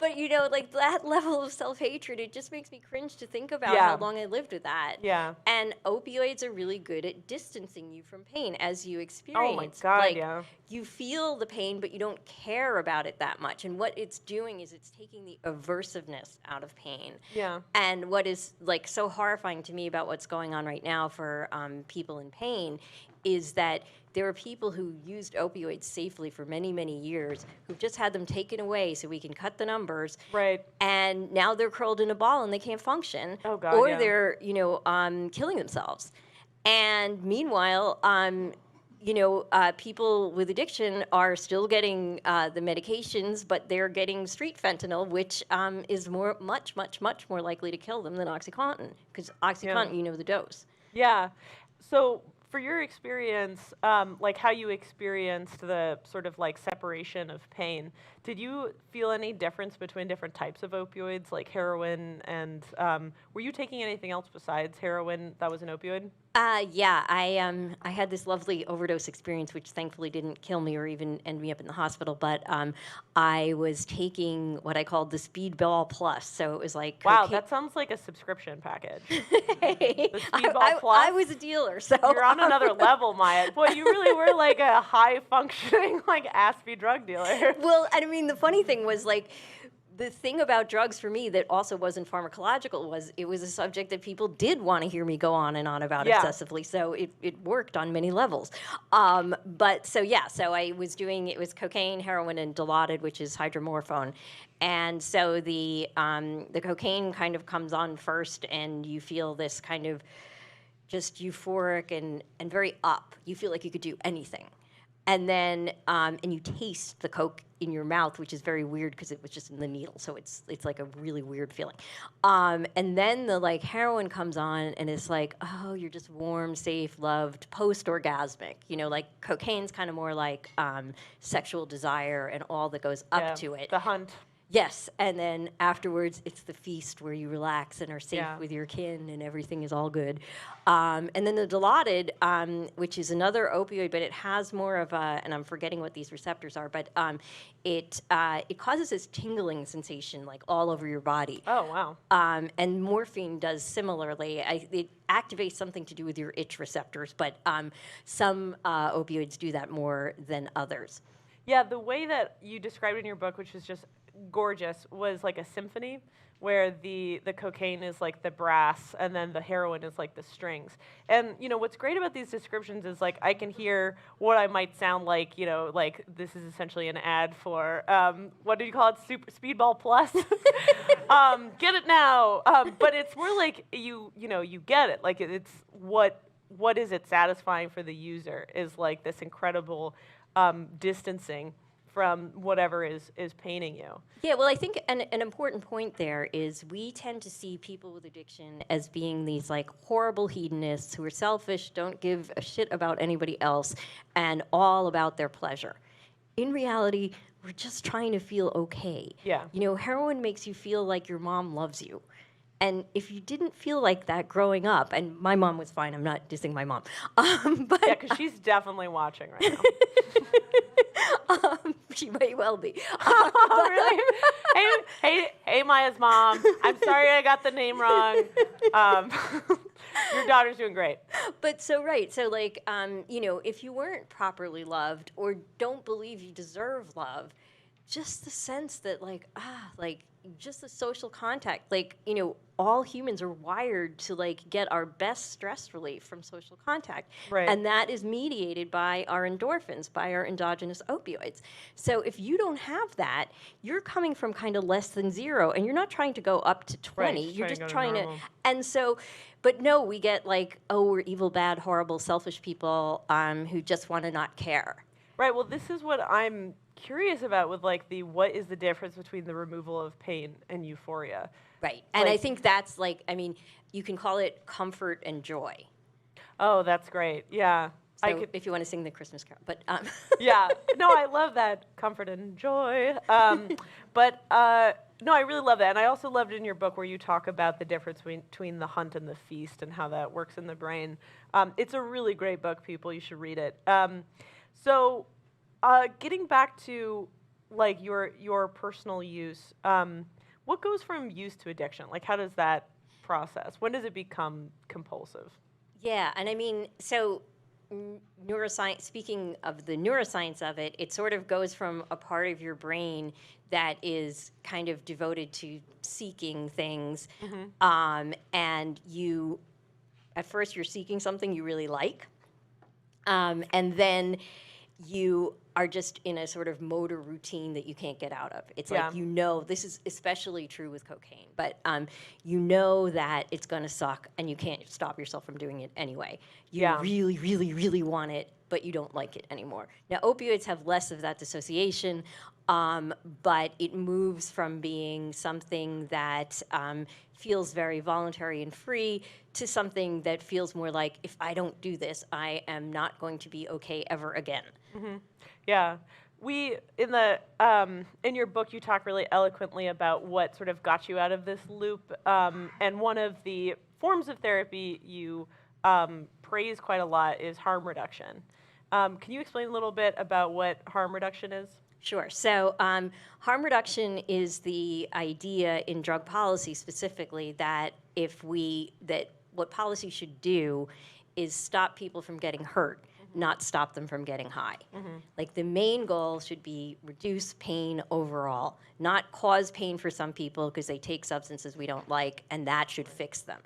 But, you know, like that level of self-hatred, it just makes me cringe to think about Yeah. how long I lived with that. Yeah. And opioids are really good at distancing you from pain as you experience. Oh my God, like, yeah. You feel the pain, but you don't care about it that much. And what it's doing is it's taking the aversiveness out of pain. Yeah. And what is like so horrifying to me about what's going on right now for people in pain is that there are people who used opioids safely for many, many years who've just had them taken away so we can cut the numbers. Right. And now they're curled in a ball and they can't function. Oh, God, or yeah. they're, killing themselves. And meanwhile, people with addiction are still getting the medications, but they're getting street fentanyl, which is much more likely to kill them than Oxycontin, because Oxycontin, you know the dose. Yeah. So for your experience, like how you experienced the sort of like separation of pain, did you feel any difference between different types of opioids, like heroin and, were you taking anything else besides heroin that was an opioid? Yeah, I had this lovely overdose experience, which thankfully didn't kill me or even end me up in the hospital. But I was taking what I called the Speedball Plus. So it was like Wow, cocaine- that sounds like a subscription package. Hey, The Speedball Plus? I was a dealer, so You're on another level, Maya. Boy, you really were like a high-functioning, like, aspy drug dealer. Well, I mean, the funny thing was like. The thing about drugs for me that also wasn't pharmacological was it was a subject that people did want to hear me go on and on about Yeah. obsessively. So it worked on many levels. So I was doing, it was cocaine, heroin, and Dilaudid, which is hydromorphone. And so the cocaine kind of comes on first and you feel this kind of just euphoric and very up. You feel like you could do anything. And then, and you taste the coke in your mouth, which is very weird because it was just in the needle. So it's like a really weird feeling. And then the like heroin comes on and it's like, oh, you're just warm, safe, loved, post-orgasmic. You know, like cocaine's kind of more like sexual desire and all that goes up Yeah, to it. The hunt. Yes, and then afterwards, it's the feast where you relax and are safe Yeah. with your kin and everything is all good. And then the Dilaudid, which is another opioid, but it has more of a, and I'm forgetting what these receptors are, but it causes this tingling sensation like all over your body. Oh, wow. And morphine does similarly. It activates something to do with your itch receptors, but some opioids do that more than others. Yeah, the way that you described it in your book, which was just gorgeous, was like a symphony where the cocaine is like the brass and then the heroin is like the strings. And what's great about these descriptions is like I can hear what I might sound like, like this is essentially an ad for what do you call it, Speedball Plus. Get it now. But it's more like you get it. Like it's what is it satisfying for the user is like this incredible distancing from whatever is paining you. Yeah, well, I think an important point there is we tend to see people with addiction as being these like horrible hedonists who are selfish, don't give a shit about anybody else, and all about their pleasure. In reality, we're just trying to feel okay. Yeah. Heroin makes you feel like your mom loves you. And if you didn't feel like that growing up, and my mom was fine, I'm not dissing my mom. But Yeah, because she's definitely watching right now. she may well be. Oh, really? Hey, Maya's mom. I'm sorry I got the name wrong. Your daughter's doing great. But so like, if you weren't properly loved or don't believe you deserve love, just the sense that just the social contact, all humans are wired to get our best stress relief from social contact. Right. And that is mediated by our endorphins, by our endogenous opioids. So if you don't have that, you're coming from kind of less than zero, and you're not trying to go up to 20. Right, You're just go to trying to, normal. and so, but no, we get we're evil, bad, horrible, selfish people who just want to not care. Right, well, this is what I'm curious about with what is the difference between the removal of pain and euphoria? Right. And I think that's you can call it comfort and joy. Oh, that's great. Yeah. So if you want to sing the Christmas carol, but Yeah. No, I love that comfort and joy. But no, I really love that. And I also loved in your book where you talk about the difference between the hunt and the feast and how that works in the brain. It's a really great book, people. You should read it. So getting back to your personal use, what goes from use to addiction? How does that process? When does it become compulsive? yeah, and so neuroscience. Speaking of the neuroscience of it, it sort of goes from a part of your brain that is kind of devoted to seeking things, and at first you're seeking something you really like, and then you are just in a sort of motor routine that you can't get out of. It's this is especially true with cocaine, but that it's going to suck and you can't stop yourself from doing it anyway. You really, really, really want it, but you don't like it anymore. Now, opioids have less of that dissociation, but it moves from being something that feels very voluntary and free to something that feels more like, if I don't do this, I am not going to be okay ever again. Mm-hmm. Yeah. In your book, you talk really eloquently about what sort of got you out of this loop. And one of the forms of therapy you praise quite a lot is harm reduction. Can you explain a little bit about what harm reduction is? Sure. So harm reduction is the idea in drug policy specifically that what policy should do is stop people from getting hurt, not stop them from getting high. The main goal should be reduce pain overall, not cause pain for some people because they take substances we don't like, and that should fix them.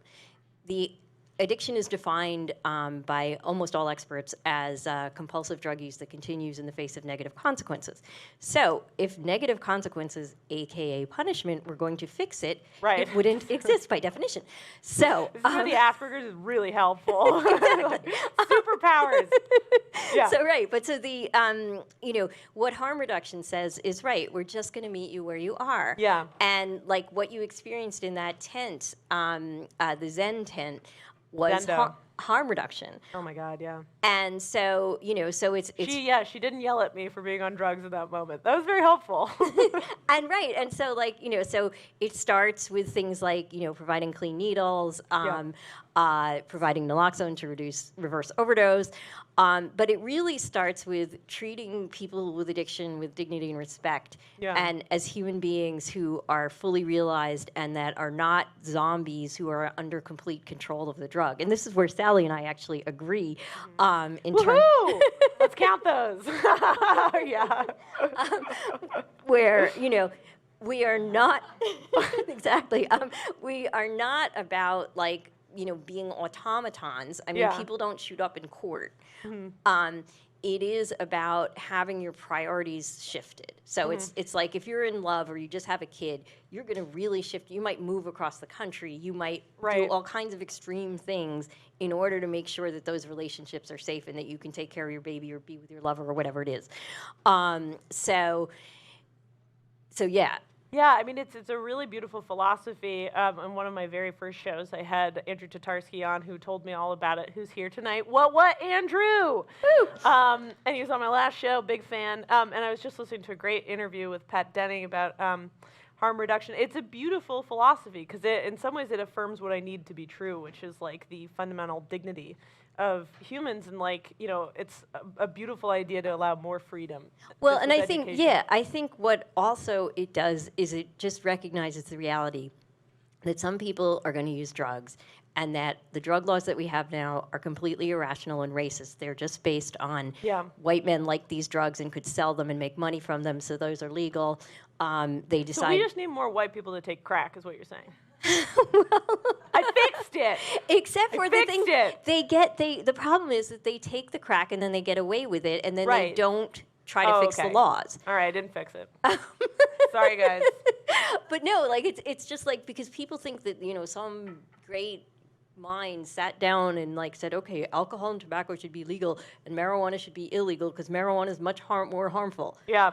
The addiction is defined by almost all experts as compulsive drug use that continues in the face of negative consequences. So if negative consequences, aka punishment, were going to fix it, Right. it wouldn't exist by definition. So This is where the Asperger's is really helpful. Superpowers. Yeah. So right, but so the what harm reduction says is right. We're just going to meet you where you are. Yeah. And what you experienced in that tent, the Zen tent, was Zendo. Harm reduction. Oh my God, yeah. And so so it's She didn't yell at me for being on drugs at that moment. That was very helpful. and right, and so so it starts with things like providing clean needles, providing naloxone to reverse overdose, but it really starts with treating people with addiction with dignity and respect, and as human beings who are fully realized and that are not zombies who are under complete control of the drug. And this is where Sally and I actually agree. In terms, Woohoo! Let's count those. Yeah. where We are not exactly. We are not about like being automatons. I mean, Yeah. people don't shoot up in court. Mm-hmm. It is about having your priorities shifted. So it's like if you're in love or you just have a kid, you're going to really shift. You might move across the country. You might Right. do all kinds of extreme things in order to make sure that those relationships are safe and that you can take care of your baby or be with your lover or whatever it is. So yeah. Yeah, I mean, it's a really beautiful philosophy. In one of my very first shows, I had Andrew Tatarsky on, who told me all about it, who's here tonight. What, Andrew? Woo! And he was on my last show, big fan. And I was just listening to a great interview with Pat Denning about harm reduction. It's a beautiful philosophy, because in some ways it affirms what I need to be true, which is like the fundamental dignity of humans, and it's a beautiful idea to allow more freedom. Well, just and with I think, education. I think what also it does is it just recognizes the reality that some people are going to use drugs, and that the drug laws that we have now are completely irrational and racist. They're just based on white men like these drugs and could sell them and make money from them, so those are legal. They decide. So we just need more white people to take crack, is what you're saying. I fixed it. Except for the fixed thing it. the problem is that they take the crack and then they get away with it, and then they Right. don't try to fix the laws. All right, I didn't fix it. Sorry, guys. But no, like it's just like, because people think that some great mind sat down and like said, okay, alcohol and tobacco should be legal and marijuana should be illegal because marijuana is much more harmful. Yeah.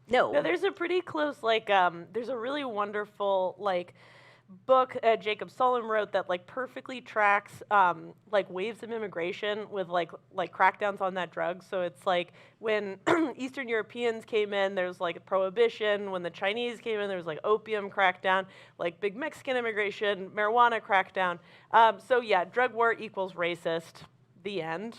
No. No, there's a pretty close, there's a really wonderful, book Jacob Solom wrote that, perfectly tracks, waves of immigration with, crackdowns on that drug. So it's like when Eastern Europeans came in, there's, prohibition. When the Chinese came in, there was, opium crackdown, big Mexican immigration, marijuana crackdown. So, yeah, drug war equals racist. The end.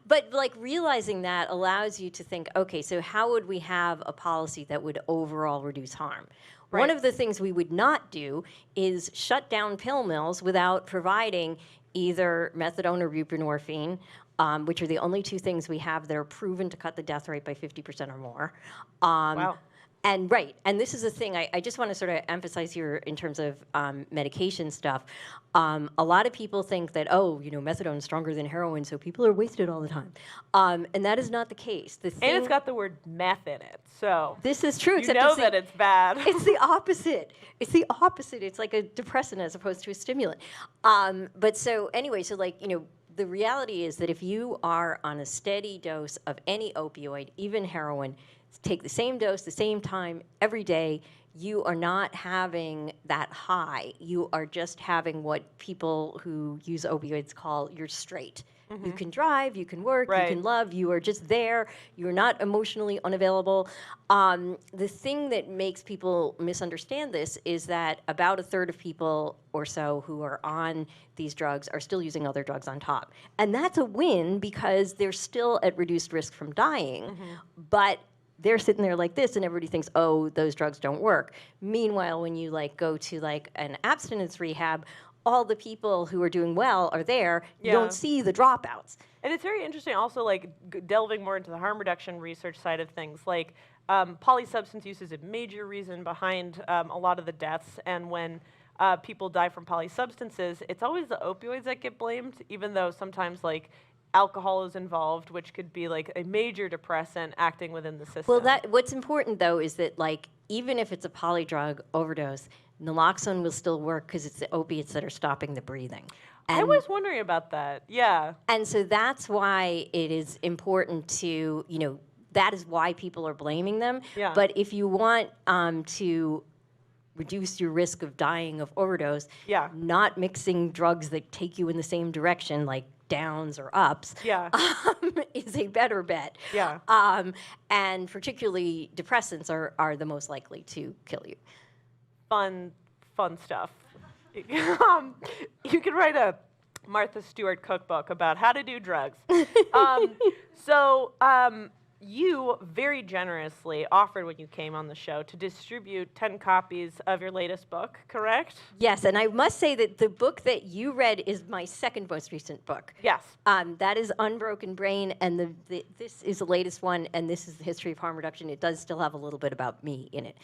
But realizing that allows you to think, okay, so how would we have a policy that would overall reduce harm? Right. One of the things we would not do is shut down pill mills without providing either methadone or buprenorphine, which are the only two things we have that are proven to cut the death rate by 50% or more. Wow. And this is a thing I just want to sort of emphasize here in terms of medication stuff. A lot of people think that, methadone is stronger than heroin, so people are wasted all the time. And that is not the case. And it's got the word meth in it, so this is true. you know that it's bad. It's the opposite. It's the opposite. It's like a depressant as opposed to a stimulant. But so anyway, so the reality is that if you are on a steady dose of any opioid, even heroin, take the same dose, the same time, every day, you are not having that high. You are just having what people who use opioids call you're straight. Mm-hmm. You can drive, you can work, right. You can love, you are just there. You are not emotionally unavailable. The thing that makes people misunderstand this is that about a third of people or so who are on these drugs are still using other drugs on top. And that's a win because they're still at reduced risk from dying. Mm-hmm. But they're sitting there like this, and everybody thinks, oh, those drugs don't work. Meanwhile, when you go to an abstinence rehab, all the people who are doing well are there. You don't see the dropouts. And it's very interesting also, delving more into the harm reduction research side of things. Polysubstance use is a major reason behind a lot of the deaths. And when people die from polysubstances, it's always the opioids that get blamed, even though sometimes, alcohol is involved, which could be a major depressant acting within the system. Well, what's important though is that even if it's a polydrug overdose, naloxone will still work because it's the opiates that are stopping the breathing. And I was wondering about that. Yeah. And so that's why it is important to, that is why people are blaming them. Yeah. But if you want to reduce your risk of dying of overdose, not mixing drugs that take you in the same direction, like downs or ups, is a better bet. Yeah. And particularly depressants are the most likely to kill you. Fun stuff. You could write a Martha Stewart cookbook about how to do drugs. You very generously offered when you came on the show to distribute 10 copies of your latest book, correct? Yes, and I must say that the book that you read is my second most recent book. Yes. That is Unbroken Brain, and this is the latest one, and this is the history of harm reduction. It does still have a little bit about me in it.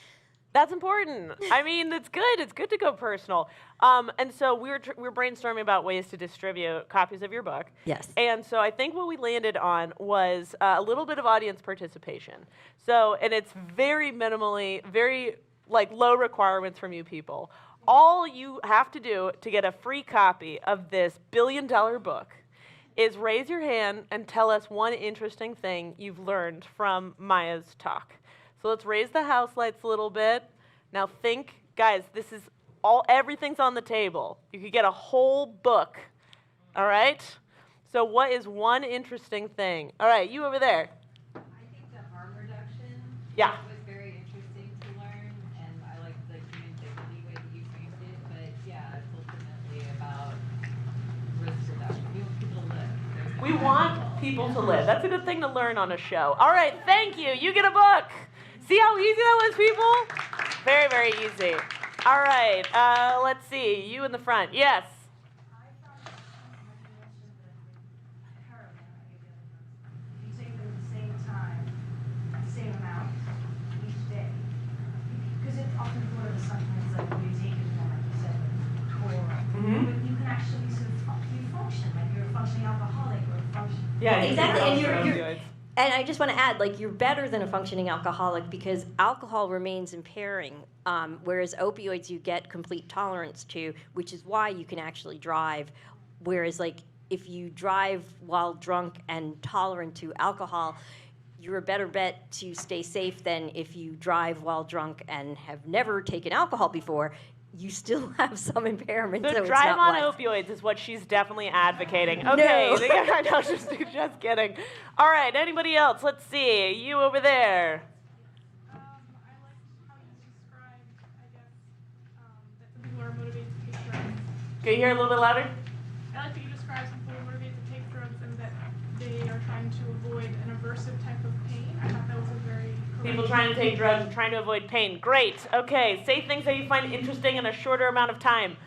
That's important. I mean, it's good. It's good to go personal. And so we were brainstorming about ways to distribute copies of your book. Yes. And so I think what we landed on was a little bit of audience participation. So, and it's very minimally, very like low requirements from you people. All you have to do to get a free copy of this billion-dollar book is raise your hand and tell us one interesting thing you've learned from Maya's talk. So let's raise the house lights a little bit. Now think, guys, this is everything's on the table. You could get a whole book, all right? So what is one interesting thing? All right, you over there. I think the harm reduction Yeah. was very interesting to learn, and I like the human dignity way that you framed it, but yeah, it's ultimately about risk reduction. We want people to live. We want people to live. That's a good thing to learn on a show. All right, thank you. You get a book. See how easy that was, people? Very, very easy. All right, let's see. You in the front. Yes. I thought you mentioned that heroin, you take them at the same time, the same amount each day. Because it's often thought of as sometimes like when you take it more, like you said, like but you can actually sort of you function, like you're a functioning alcoholic or a function. Yeah, Exactly, and you're opioids. and I just want to add, like, you're better than a functioning alcoholic because alcohol remains impairing, whereas opioids you get complete tolerance to, which is why you can actually drive. Whereas, like, if you drive while drunk and tolerant to alcohol, you're a better bet to stay safe than if you drive while drunk and have never taken alcohol before. You still have some impairment, So so drive it's not on wise. opioids is what she's definitely advocating. Okay, No. no, just kidding. All right, anybody else? Let's see. You over there. I liked how you described, I guess, that some people are motivated to take drugs. Can you hear a little bit louder? I like that you described some people are motivated to take drugs and that they are trying to avoid an aversive type of pain. I thought that was a very People trying to take drugs and trying to avoid pain. Great. Okay, say things that you find interesting in a shorter amount of time.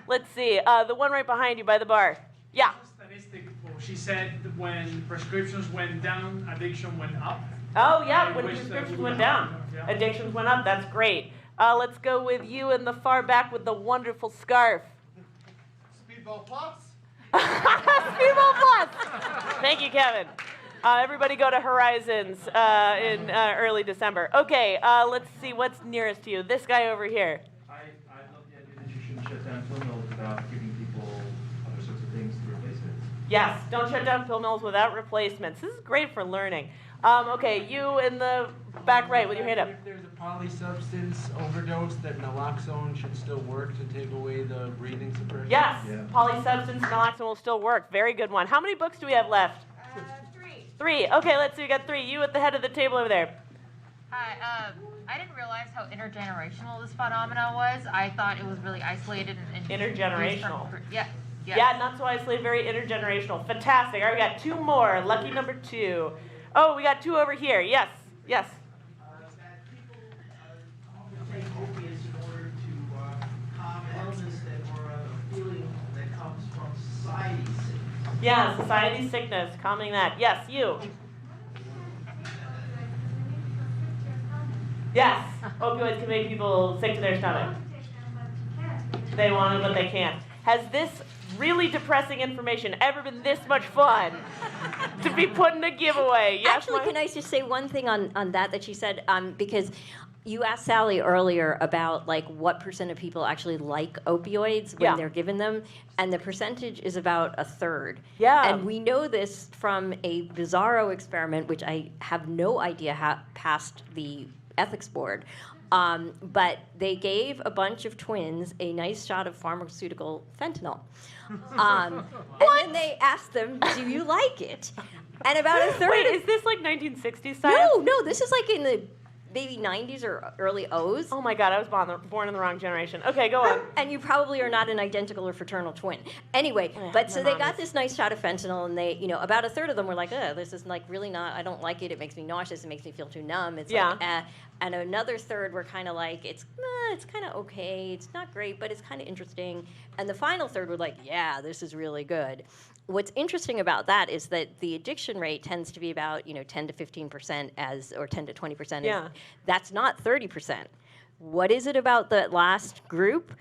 Let's see. The one right behind you by the bar. Yeah. Statistic. Well, she said that when prescriptions went down, addiction went up. Oh, yeah, I when wish that prescriptions would went have down. happened, yeah. Addictions went up. That's great. Let's go with you in the far back with the wonderful scarf. Speedball Plus? Speedball Plus! Thank you, Kevin. Everybody go to Horizons in early December. Okay, let's see what's nearest to you. This guy over here. I love the idea that you shouldn't shut down pill mills without giving people other sorts of things to replace it. Yes, don't shut down pill mills without replacements. This is great for learning. Okay, you in the back right with your hand up. If there's a polysubstance overdose, that naloxone should still work to take away the breathing suppression? Yes, polysubstance naloxone will still work. Very good one. How many books do we have left? 3. Okay, let's see. We got 3. You at the head of the table over there. Hi. I didn't realize how intergenerational this phenomena was. I thought it was really isolated and Intergenerational. Yeah. Yeah, not so isolated. Very intergenerational. Fantastic. All right, we got 2 more. Lucky number 2. Oh, we got 2 over here. Yes. Yes. That people take opiates in order to calm illness or a feeling that comes from society. Yeah, society sickness, calming that. Yes, you. Yes, opioids can make people sick to their stomach. They want it, but they can't. Has this really depressing information ever been this much fun to be put in a giveaway? Yes, Actually, can I just say one thing on that she said? Because you asked Sally earlier about like what percent of people actually like opioids when they're given them, and the percentage is about 1/3. Yeah. And we know this from a bizarro experiment, which I have no idea how passed the ethics board. But they gave a bunch of twins a nice shot of pharmaceutical fentanyl. And then they asked them, do you like it? And about 1/3. Wait, is this like 1960s science? No, this is like in the maybe 90s or early O's. Oh my God, I was born in the wrong generation. Okay, go on. And you probably are not an identical or fraternal twin. Anyway, but so they got this nice shot of fentanyl, and they, about 1/3 of them were like, this is like really not, I don't like it. It makes me nauseous. It makes me feel too numb. It's like, and another 1/3 were kind of like, it's kind of okay. It's not great, but it's kind of interesting. And the final 1/3 were like, yeah, this is really good. What's interesting about that is that the addiction rate tends to be about 10 to 15% or 10 to 20%. Yeah. That's not 30%. what is it about the last group,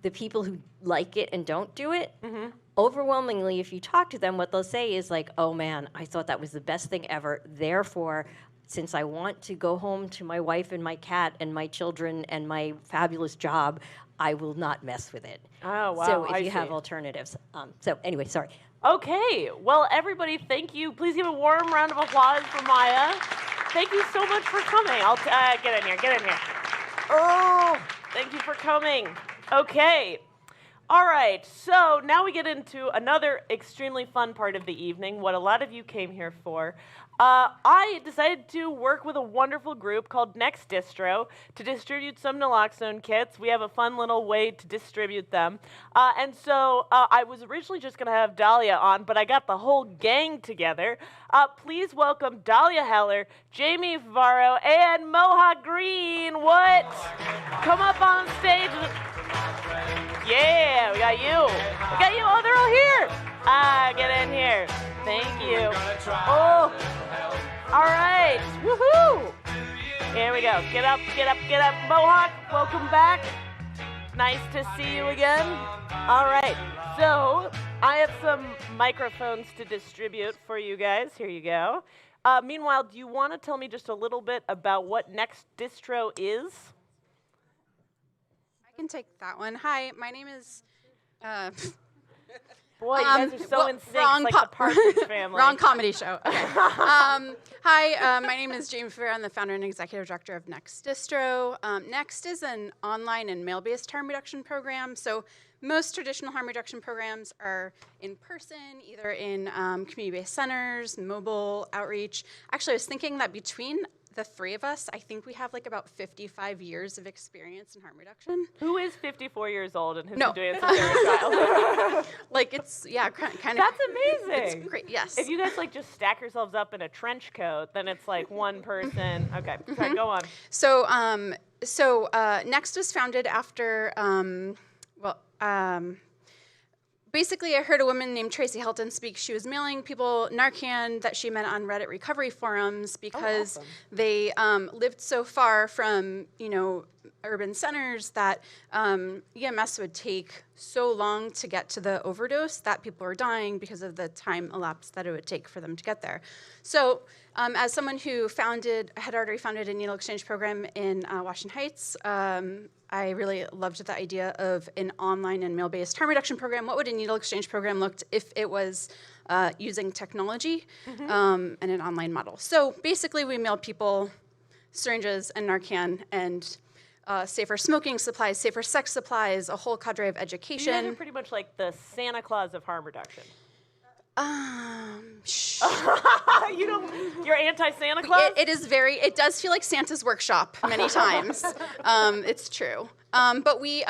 the people who like it and don't do it? Overwhelmingly, if you talk to them, what they'll say is like, oh man, I thought that was the best thing ever. Therefore, since I want to go home to my wife and my cat and my children and my fabulous job, I will not mess with it. Oh, wow. So if I you have see. alternatives. So anyway, sorry. Okay, well, everybody, thank you. Please give a warm round of applause for Maya. Thank you so much for coming. I'll get in here. Oh, thank you for coming. Okay. All right, so now we get into another extremely fun part of the evening, what a lot of you came here for. I decided to work with a wonderful group called Next Distro to distribute some naloxone kits. We have a fun little way to distribute them. And so I was originally just going to have Dahlia on, but I got the whole gang together. Please welcome Dahlia Heller, Jamie Favaro, and Mohawk Green. What? Come up on stage. Yeah, we got you. We got you. Oh, they're all here. Get in here. Thank you. Oh, all right. Woohoo. Here we go. Get up. Mohawk, welcome back. Nice to see you again. All right. So I have some microphones to distribute for you guys. Here you go. Meanwhile, do you want to tell me just a little bit about what Next Distro is? I can take that one. Hi, my name is. Boy, you guys are so in sync. It's like the Partridge Family. Wrong comedy show. Okay. Hi, my name is Jamie Favaro. I'm the founder and executive director of Next Distro. Next is an online and mail-based harm reduction program. So most traditional harm reduction programs are in person, either in community-based centers, mobile outreach. Actually, I was thinking that between the three of us, I think we have like about 55 years of experience in harm reduction. Who is 54 years old and has been doing it since they were a child? Like it's, yeah, kind of. That's amazing. It's great, yes. If you guys like just stack yourselves up in a trench coat, then it's like one person. Okay, sorry, go on. So, Next was founded after, basically, I heard a woman named Tracy Helton speak. She was mailing people Narcan that she met on Reddit recovery forums because they lived so far from, urban centers that EMS would take so long to get to the overdose that people were dying because of the time elapsed that it would take for them to get there. So, as someone who had already founded a needle exchange program in Washington Heights, I really loved the idea of an online and mail-based harm reduction program. What would a needle exchange program look if it was using technology and an online model? So basically, we mail people syringes and Narcan and safer smoking supplies, safer sex supplies, a whole cadre of education. You guys are pretty much like the Santa Claus of harm reduction. You're anti-Santa Claus? It does feel like Santa's workshop many times. It's true. But we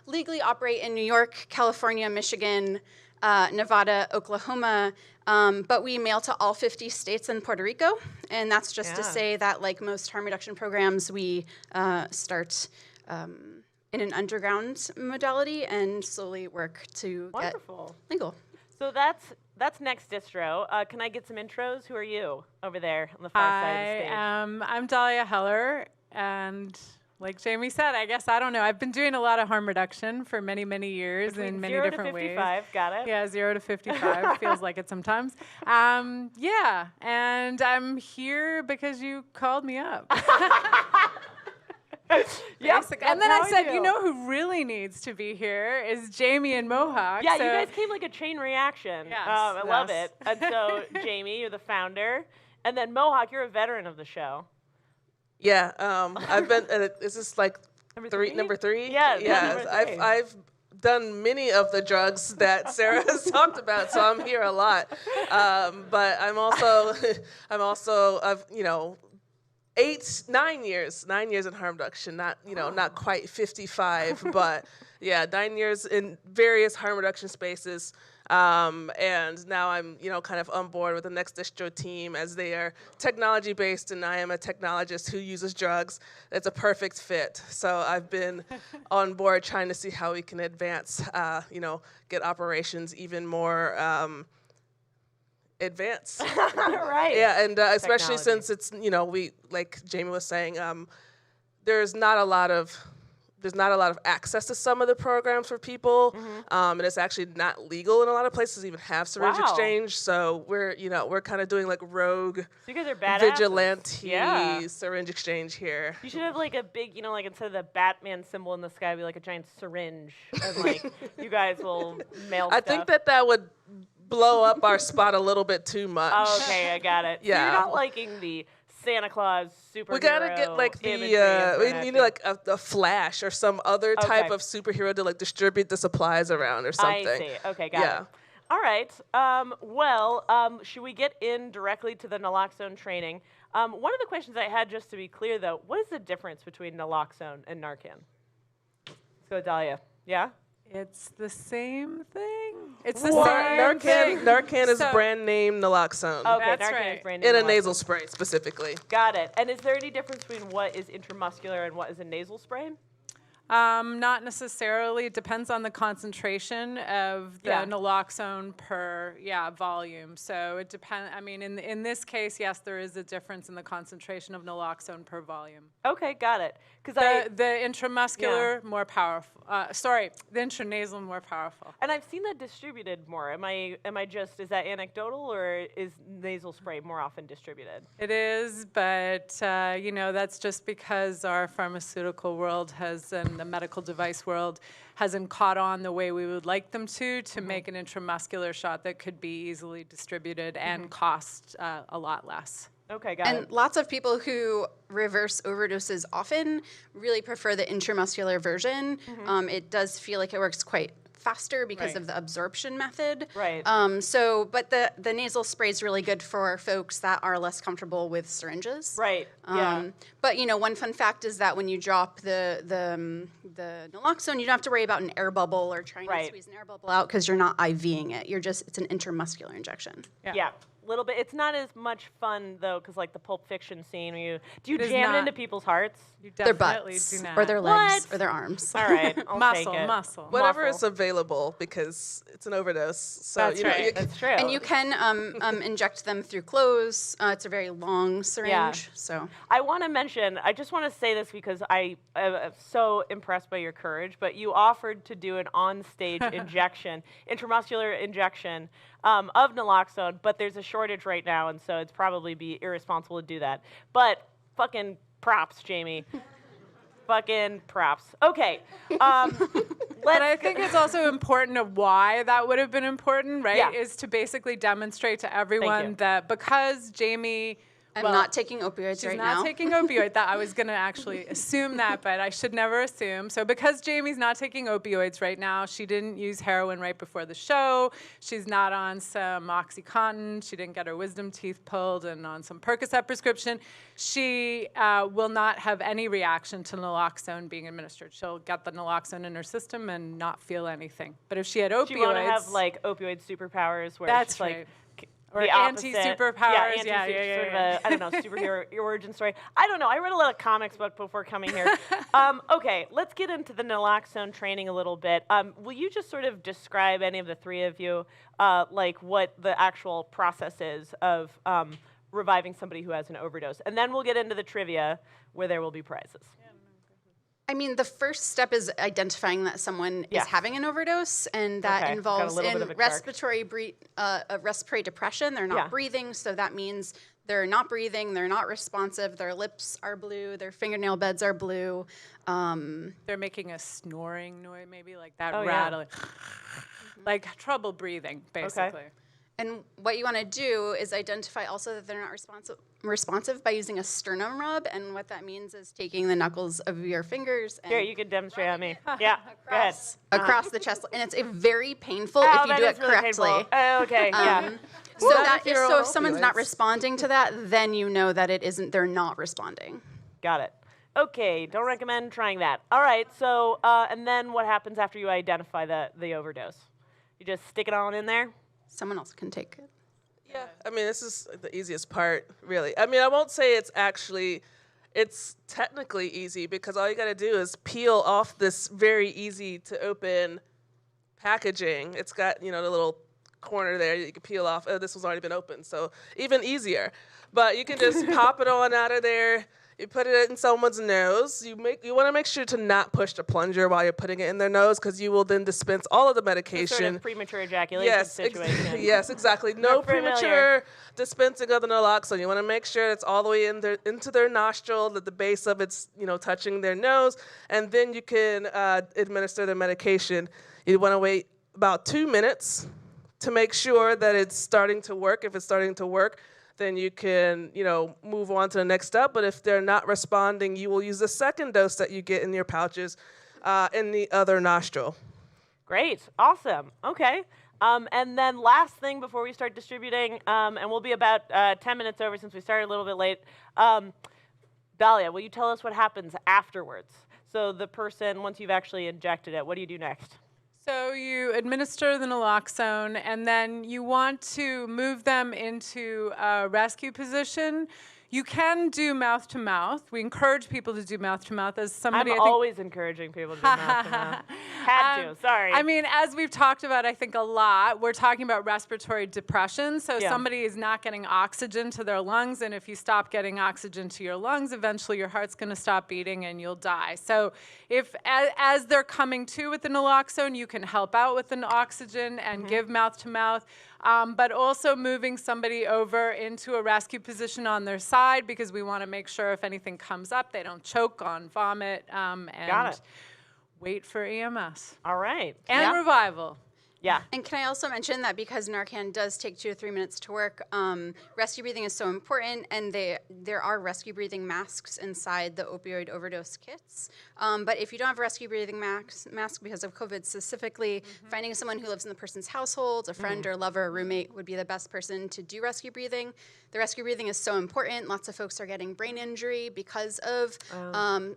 legally operate in New York, California, Michigan, Nevada, Oklahoma, but we mail to all 50 states and Puerto Rico. And that's just to say that, like most harm reduction programs, we start in an underground modality and slowly work to get legal. So that's Next Distro. Can I get some intros? Who are you over there on the far side of the stage? I'm Dahlia Heller, and like Jamie said, I don't know. I've been doing a lot of harm reduction for many, many years in many different ways. 0 to 55, got it. Yeah, 0 to 55 feels like it sometimes. Yeah, and I'm here because you called me up. Yep, and then I said, who really needs to be here is Jamie and Mohawk. Yeah, you guys came like a chain reaction. Yes, I love it. And so, Jamie, you're the founder. And then Mohawk, you're a veteran of the show. Yeah, I've been, is this like number three? Yeah, number three. I've done many of the drugs that Sarah has talked about, so I'm here a lot. But I'm also, I've, 9 years in harm reduction, not quite 55, but yeah, 9 years in various harm reduction spaces. And now I'm, kind of on board with the Next Distro team as they are technology based and I am a technologist who uses drugs. It's a perfect fit. So I've been on board trying to see how we can advance, get operations even more, advance. Right. Yeah, and especially since it's, we, like Jamie was saying, there's not a lot of access to some of the programs for people, and it's actually not legal in a lot of places to even have syringe exchange. So we're kind of doing like rogue, So you guys are badasses. vigilante syringe exchange here. You should have like a big, like instead of the Batman symbol in the sky, be like a giant syringe, and like you guys will mail I stuff. think that would blow up our spot a little bit too much. Oh, okay, I got it. Yeah. So you're not liking the Santa Claus superhero. We gotta get like we need like a Flash or some other type of superhero to like distribute the supplies around or something. I see. Okay, got it. All right. Should we get in directly to the naloxone training? One of the questions I had, just to be clear though, what is the difference between naloxone and Narcan? Let's go, Dahlia. Yeah? It's the same thing. It's the Or same thing. Narcan is brand name naloxone. Okay, That's Narcan right. is brand name In a naloxone. nasal spray specifically. Got it. And is there any difference between what is intramuscular and what is a nasal spray? Not necessarily. It depends on the concentration of the naloxone per volume. So it depends. I mean, in this case, yes, there is a difference in the concentration of naloxone per volume. Okay, got it. Because the intramuscular more powerful. The intranasal more powerful. And I've seen that distributed more. Am I just, is that anecdotal, or is nasal spray more often distributed? It is, but that's just because our pharmaceutical world and the medical device world hasn't caught on the way we would like them to make an intramuscular shot that could be easily distributed and cost a lot less. Okay, got And it. lots of people who reverse overdoses often really prefer the intramuscular version. It does feel like it works quite faster because of the absorption method. Right. But the nasal spray is really good for folks that are less comfortable with syringes. Right. Yeah. But one fun fact is that when you drop the naloxone, you don't have to worry about an air bubble or trying to squeeze an air bubble out because you're not IVing it. It's an intramuscular injection. Yeah. Little bit. It's not as much fun though, because like the Pulp Fiction scene, where do you It is jam it not. into people's hearts? You Their definitely butts do not. or their legs What? or their arms. All right, I'll take it. Muscle. Whatever Muscle. is available, because it's an overdose. So That's right. That's true. And you can inject them through clothes. It's a very long syringe. So I want to mention, I just want to say this because I am so impressed by your courage, but you offered to do an on-stage intramuscular injection of naloxone, but there's a shortage right now, and so it's probably be irresponsible to do that. But fucking props, Jamie. Fucking props. Okay. But I think it's also important of why that would have been important, right? Yeah. Is to basically demonstrate to everyone that because Jamie... I'm not taking opioids right now. She's not taking opioids. I was going to actually assume that, but I should never assume. So because Jamie's not taking opioids right now, she didn't use heroin right before the show. She's not on some Oxycontin. She didn't get her wisdom teeth pulled and on some Percocet prescription. She will not have any reaction to naloxone being administered. She'll get the naloxone in her system and not feel anything. But if she had opioids... Do you want to have like opioid superpowers where That's it's right. like... Or the opposite. anti-superpowers. Yeah, sort of a, I don't know, superhero origin story. I don't know. I read a lot of comics before coming here. Okay, let's get into the naloxone training a little bit. Will you just sort of describe, any of the three of you, like what the actual process is of reviving somebody who has an overdose? And then we'll get into the trivia where there will be prizes. I mean, the first step is identifying that someone is having an overdose, and that involves respiratory depression. They're not breathing, so that means they're not breathing, they're not responsive, their lips are blue, their fingernail beds are blue. They're making a snoring noise, maybe like that rattling. Like trouble breathing, basically. Okay. And what you want to do is identify also that they're not responsive by using a sternum rub. And what that means is taking the knuckles of your fingers and here, you can demonstrate on me. Yeah, go ahead. Across the chest. And it's very painful if you do it correctly. Really okay, yeah. So if someone's not responding to that, then you know that they're not responding. Got it. Okay, don't recommend trying that. All right, so, and then what happens after you identify the overdose? You just stick it on in there? Someone else can take it. Yeah, I mean, this is the easiest part, really. I mean, I won't say it's technically easy, because all you got to do is peel off this very easy to open packaging. It's got, the little corner there you can peel off. Oh, this was already been opened, so even easier. But you can just pop it on out of there. You put it in someone's nose. You want to make sure to not push the plunger while you're putting it in their nose, because you will then dispense all of the medication. Sort of premature ejaculation situation. Yes, exactly. No We're familiar. premature dispensing of the naloxone. You want to make sure it's all the way into their nostril, that the base of it's touching their nose, and then you can administer the medication. You want to wait about 2 minutes to make sure that it's starting to work. If it's starting to work, then you can, move on to the next step. But if they're not responding, you will use the second dose that you get in your pouches in the other nostril. Great. Awesome. Okay. And then last thing before we start distributing, and we'll be about 10 minutes over since we started a little bit late. Dahlia, will you tell us what happens afterwards? So the person, once you've actually injected it, what do you do next? So you administer the naloxone, and then you want to move them into a rescue position. You can do mouth to mouth. We encourage people to do mouth to mouth. As somebody, I'm always encouraging people to do mouth to mouth. Had to. Sorry. I mean, as we've talked about, I think a lot, we're talking about respiratory depression. So somebody is not getting oxygen to their lungs, and if you stop getting oxygen to your lungs, eventually your heart's going to stop beating and you'll die. So if as they're coming to with the naloxone, you can help out with the oxygen and give mouth to mouth. But also moving somebody over into a rescue position on their side, because we want to make sure if anything comes up, they don't choke on vomit, and wait for EMS. All right. And revival. Yeah. And can I also mention that because Narcan does take 2 to 3 minutes to work, rescue breathing is so important, and there are rescue breathing masks inside the opioid overdose kits. But if you don't have a rescue breathing mask because of COVID specifically, finding someone who lives in the person's household, a friend or lover or roommate would be the best person to do rescue breathing. The rescue breathing is so important. Lots of folks are getting brain injury because of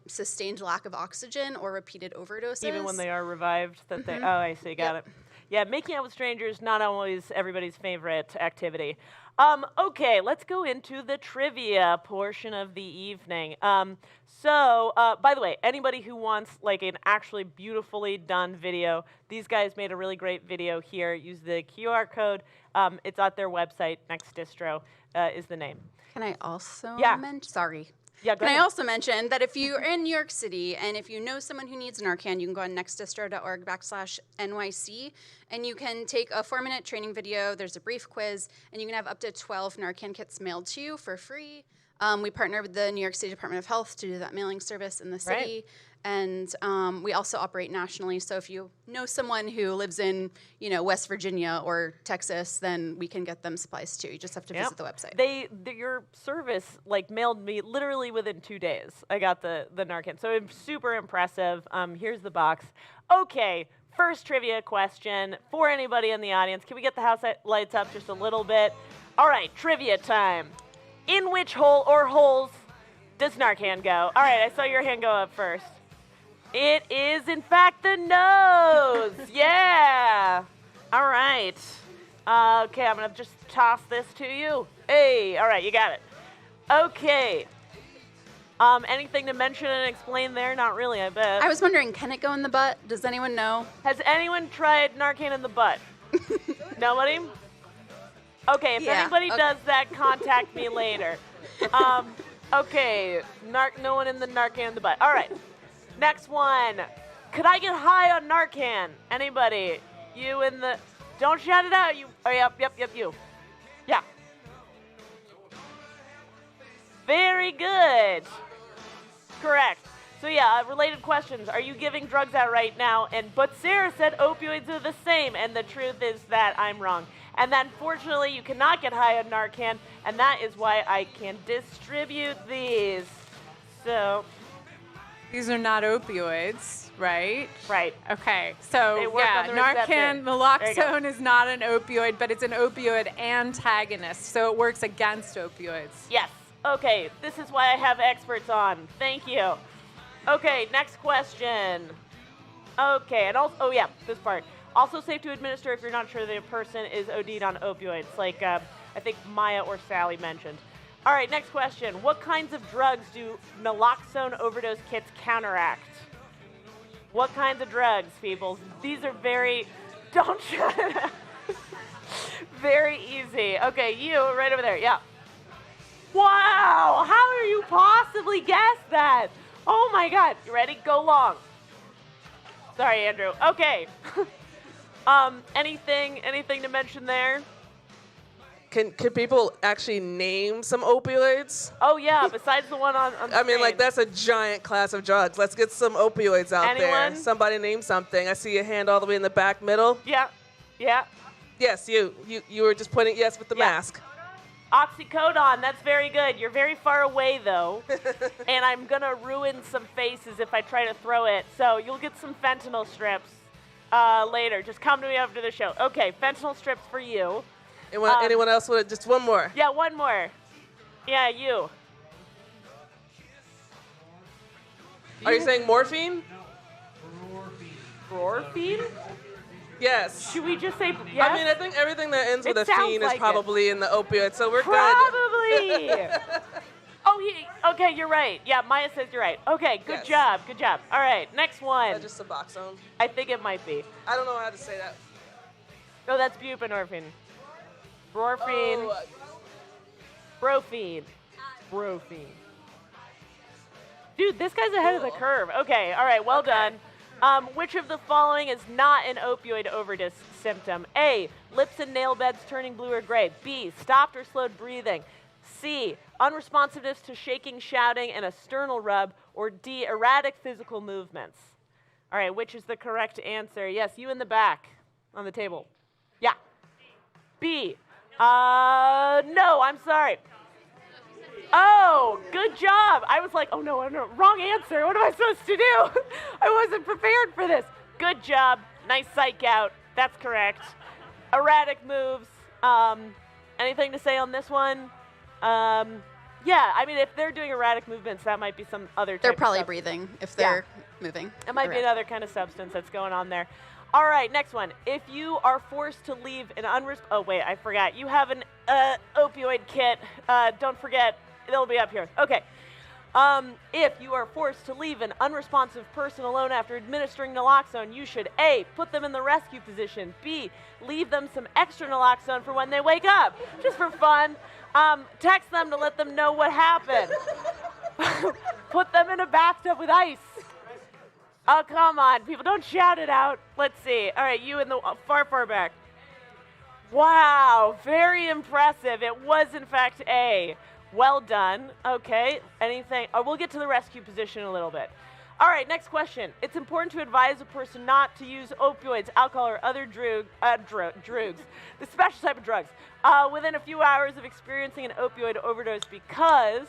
sustained lack of oxygen or repeated overdoses. Even when they are revived, that they. Oh, I see. Got it. Yeah, making out with strangers, not always everybody's favorite activity. Okay, let's go into the trivia portion of the evening. So, by the way, anybody who wants like an actually beautifully done video, these guys made a really great video here. Use the QR code. It's at their website. Next Distro is the name. Can I also mention? Sorry. Yeah, go Can ahead. I also mention that if you're in New York City and if you know someone who needs Narcan, you can go on nextdistro.org/NYC, and you can take a 4-minute training video. There's a brief quiz, and you can have up to 12 Narcan kits mailed to you for free. We partner with the New York State Department of Health to do that mailing service in the city. And we also operate nationally. So if you know someone who lives in, West Virginia or Texas, then we can get them supplies too. You just have to visit the website. Your service mailed me literally within 2 days. I got the Narcan. So it's super impressive. Here's the box. Okay, first trivia question for anybody in the audience. Can we get the house lights up just a little bit? All right, trivia time. In which hole or holes does Narcan go? All right, I saw your hand go up first. It is, in fact, the nose. Yeah. All right. Okay, I'm going to just toss this to you. Hey, all right, you got it. Okay. Anything to mention and explain there? Not really, I bet. I was wondering, can it go in the butt? Does anyone know? Has anyone tried Narcan in the butt? Nobody? Okay, if anybody does that, contact me later. Okay, no one in the Narcan in the butt. All right. Next one. Could I get high on Narcan? Anybody? You in the... Don't shout it out. You. Oh, yep, you. Yeah. Very good. Correct. So yeah, related questions. Are you giving drugs out right now? But Sarah said opioids are the same, and the truth is that I'm wrong. And that, unfortunately, you cannot get high on Narcan, and that is why I can distribute these. So... These are not opioids, right? Right. Okay. So, They work on the Narcan, receptor. naloxone is not an opioid, but it's an opioid antagonist. So it works against opioids. Yes. Okay. This is why I have experts on. Thank you. Okay. Next question. Okay. And also, this part. Also safe to administer if you're not sure the person is OD'd on opioids, like I think Maya or Sally mentioned. All right, next question. What kinds of drugs do naloxone overdose kits counteract? What kinds of drugs, people? These are don't shut it up. Very easy. Okay, you right over there. Yeah. Wow, how are you possibly guess that? Oh my God, you ready? Go long. Sorry, Andrew. Okay. Anything to mention there? Can people actually name some opioids? Oh yeah, besides the one on I mean, like, that's a giant class of drugs. Let's get some opioids out Anyone? there. Somebody name something. I see a hand all the way in the back middle. Yeah. Yes, you were just pointing yes with the mask. Oxycodone, that's very good. You're very far away, though, and I'm going to ruin some faces if I try to throw it. So you'll get some fentanyl strips later. Just come to me after the show. Okay, fentanyl strips for you. Anyone else want just one more? Yeah, one more. Yeah, you. Are you saying morphine? Morphine? Yes. Should we just say yes? I mean, I think everything that ends with It a sounds fiend is like probably in the opioid, so we're Probably. good. Okay, you're right. Yeah, Maya says you're right. Okay, good job. All right, next one. Just Suboxone. I think it might be. I don't know how to say that. No, that's buprenorphine. Morphine. Brophine. Dude, this guy's ahead of the curve. Okay, all right, well done. Which of the following is not an opioid overdose symptom? A, lips and nail beds turning blue or gray. B, stopped or slowed breathing. C, unresponsiveness to shaking, shouting, and a sternal rub. Or D, erratic physical movements. All right, which is the correct answer? Yes, you in the back on the table. Yeah. B. No, I'm sorry. Oh, good job. I was like, oh no, wrong answer. What am I supposed to do? I wasn't prepared for this. Good job. Nice psych out. That's correct. Erratic moves. Anything to say on this one? Yeah, I mean, if they're doing erratic movements, that might be some other type They're of probably substance. breathing if they're moving. It might be another kind of substance that's going on there. All right, next one. If you are forced to leave an oh wait, I forgot. You have an opioid kit. Don't forget, it'll be up here. Okay. If you are forced to leave an unresponsive person alone after administering naloxone, you should A, put them in the rescue position. B, leave them some extra naloxone for when they wake up, just for fun. Text them to let them know what happened. Put them in a bathtub with ice. Oh, come on, people, don't shout it out. Let's see. All right, you in the far back. Wow, very impressive. It was, in fact, A. Well done. Okay, anything? Oh, we'll get to the rescue position in a little bit. All right, next question. It's important to advise a person not to use opioids, alcohol, or other drugs, the special type of drugs, within a few hours of experiencing an opioid overdose because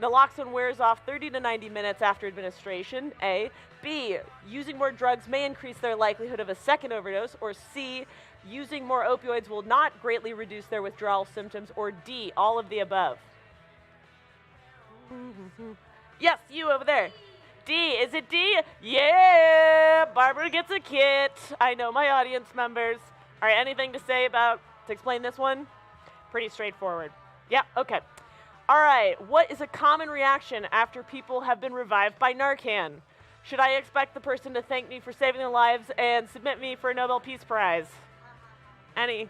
naloxone wears off 30 to 90 minutes after administration, A. B, using more drugs may increase their likelihood of a second overdose, or C, using more opioids will not greatly reduce their withdrawal symptoms, or D, all of the above. Yes, you over there. D, is it D? Yeah, Barbara gets a kit. I know my audience members. All right, anything to explain this one? Pretty straightforward. Yeah, okay. All right, what is a common reaction after people have been revived by Narcan? Should I expect the person to thank me for saving their lives and submit me for a Nobel Peace Prize? Any?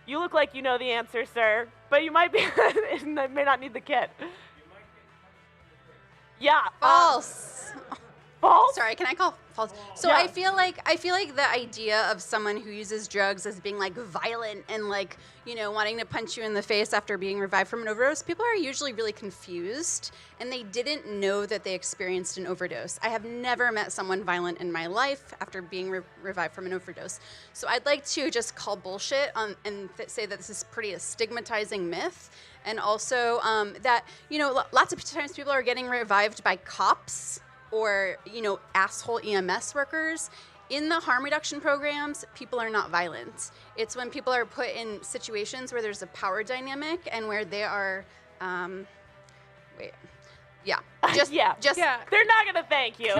You look like you know the answer, sir, but you might be, may not need the kit. Yeah. False. False? Sorry, can I call false? So Yeah. I feel like the idea of someone who uses drugs as being like violent and like, you know, wanting to punch you in the face after being revived from an overdose, people are usually really confused and they didn't know that they experienced an overdose. I have never met someone violent in my life after being revived from an overdose. So I'd like to just call bullshit on and say that this is pretty a stigmatizing myth. And also that, you know, lots of times people are getting revived by cops or, you know, asshole EMS workers. In the harm reduction programs, people are not violent. It's when people are put in situations where there's a power dynamic and where they are, Just yeah. They're not going to thank you,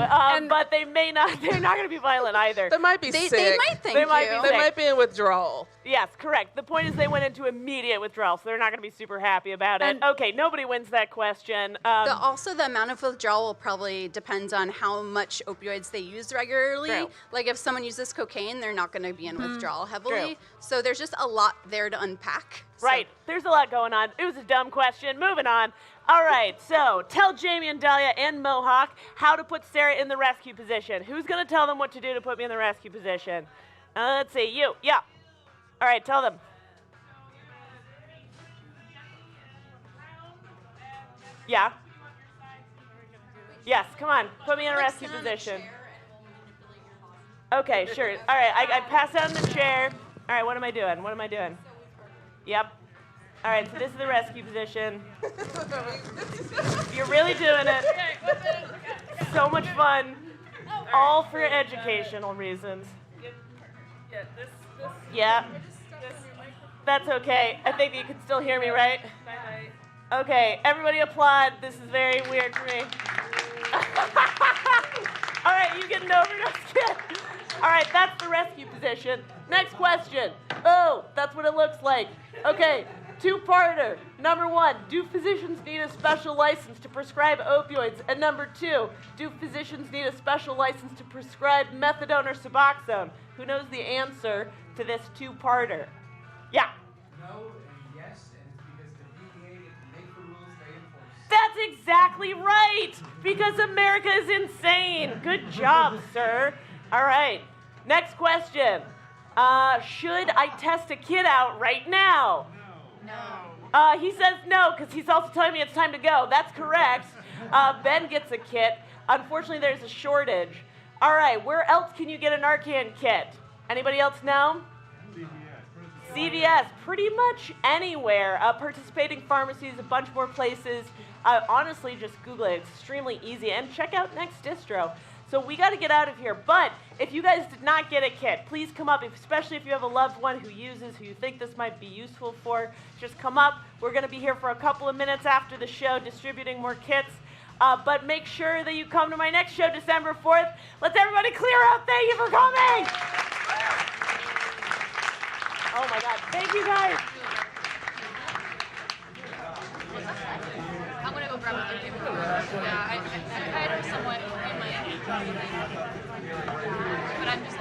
but they may not. They're not going to be violent either. They might be sick. They might thank They might you. be They might be in withdrawal. Yes, correct. The point is they went into immediate withdrawal, so they're not going to be super happy about it. Okay, nobody wins that question. Also, the amount of withdrawal will probably depend on how much opioids they use regularly. True. Like if someone uses cocaine, they're not going to be in withdrawal heavily. True. So there's just a lot there to unpack. Right. There's a lot going on. It was a dumb question. Moving on. All right. So tell Jamie and Dahlia and Mohawk how to put Sarah in the rescue position. Who's going to tell them what to do to put me in the rescue position? Let's see. You. Yeah. All right. Tell them. Yeah. Yes. Come on. Put me in a rescue position. Okay. Sure. All right. I pass out in the chair. All right. What am I doing? What am I doing? Yep. All right, so this is the rescue position. You're really doing it. So much fun. All for educational reasons. Yeah. That's okay. I think you can still hear me, right? Okay, everybody applaud. This is very weird for me. All right, you get an overdose kit. All right, that's the rescue position. Next question. Oh, that's what it looks like. Okay, two-parter. Number one, do physicians need a special license to prescribe opioids? And number two, do physicians need a special license to prescribe methadone or Suboxone? Who knows the answer to this two-parter? Yeah. No and yes, and it's because the DEA make the rules they enforce. That's exactly right, because America is insane. Good job, sir. All right, next question. Should I test a kid out right now? No. He says no, because he's also telling me it's time to go. That's correct. Ben gets a kit. Unfortunately, there's a shortage. All right, where else can you get a Narcan kit? Anybody else know? CVS, pretty much anywhere. Participating pharmacies, a bunch more places. Honestly, just Google it. It's extremely easy. And check out Next Distro. So we got to get out of here. But if you guys did not get a kit, please come up, especially if you have a loved one who uses, who you think this might be useful for. Just come up. We're going to be here for a couple of minutes after the show distributing more kits. But make sure that you come to my next show, December 4th. Let's everybody clear out. Thank you for coming. Oh, my God. Thank you, guys. I'm going to go grab another paper. Yeah, I had somewhat in my head. But I'm just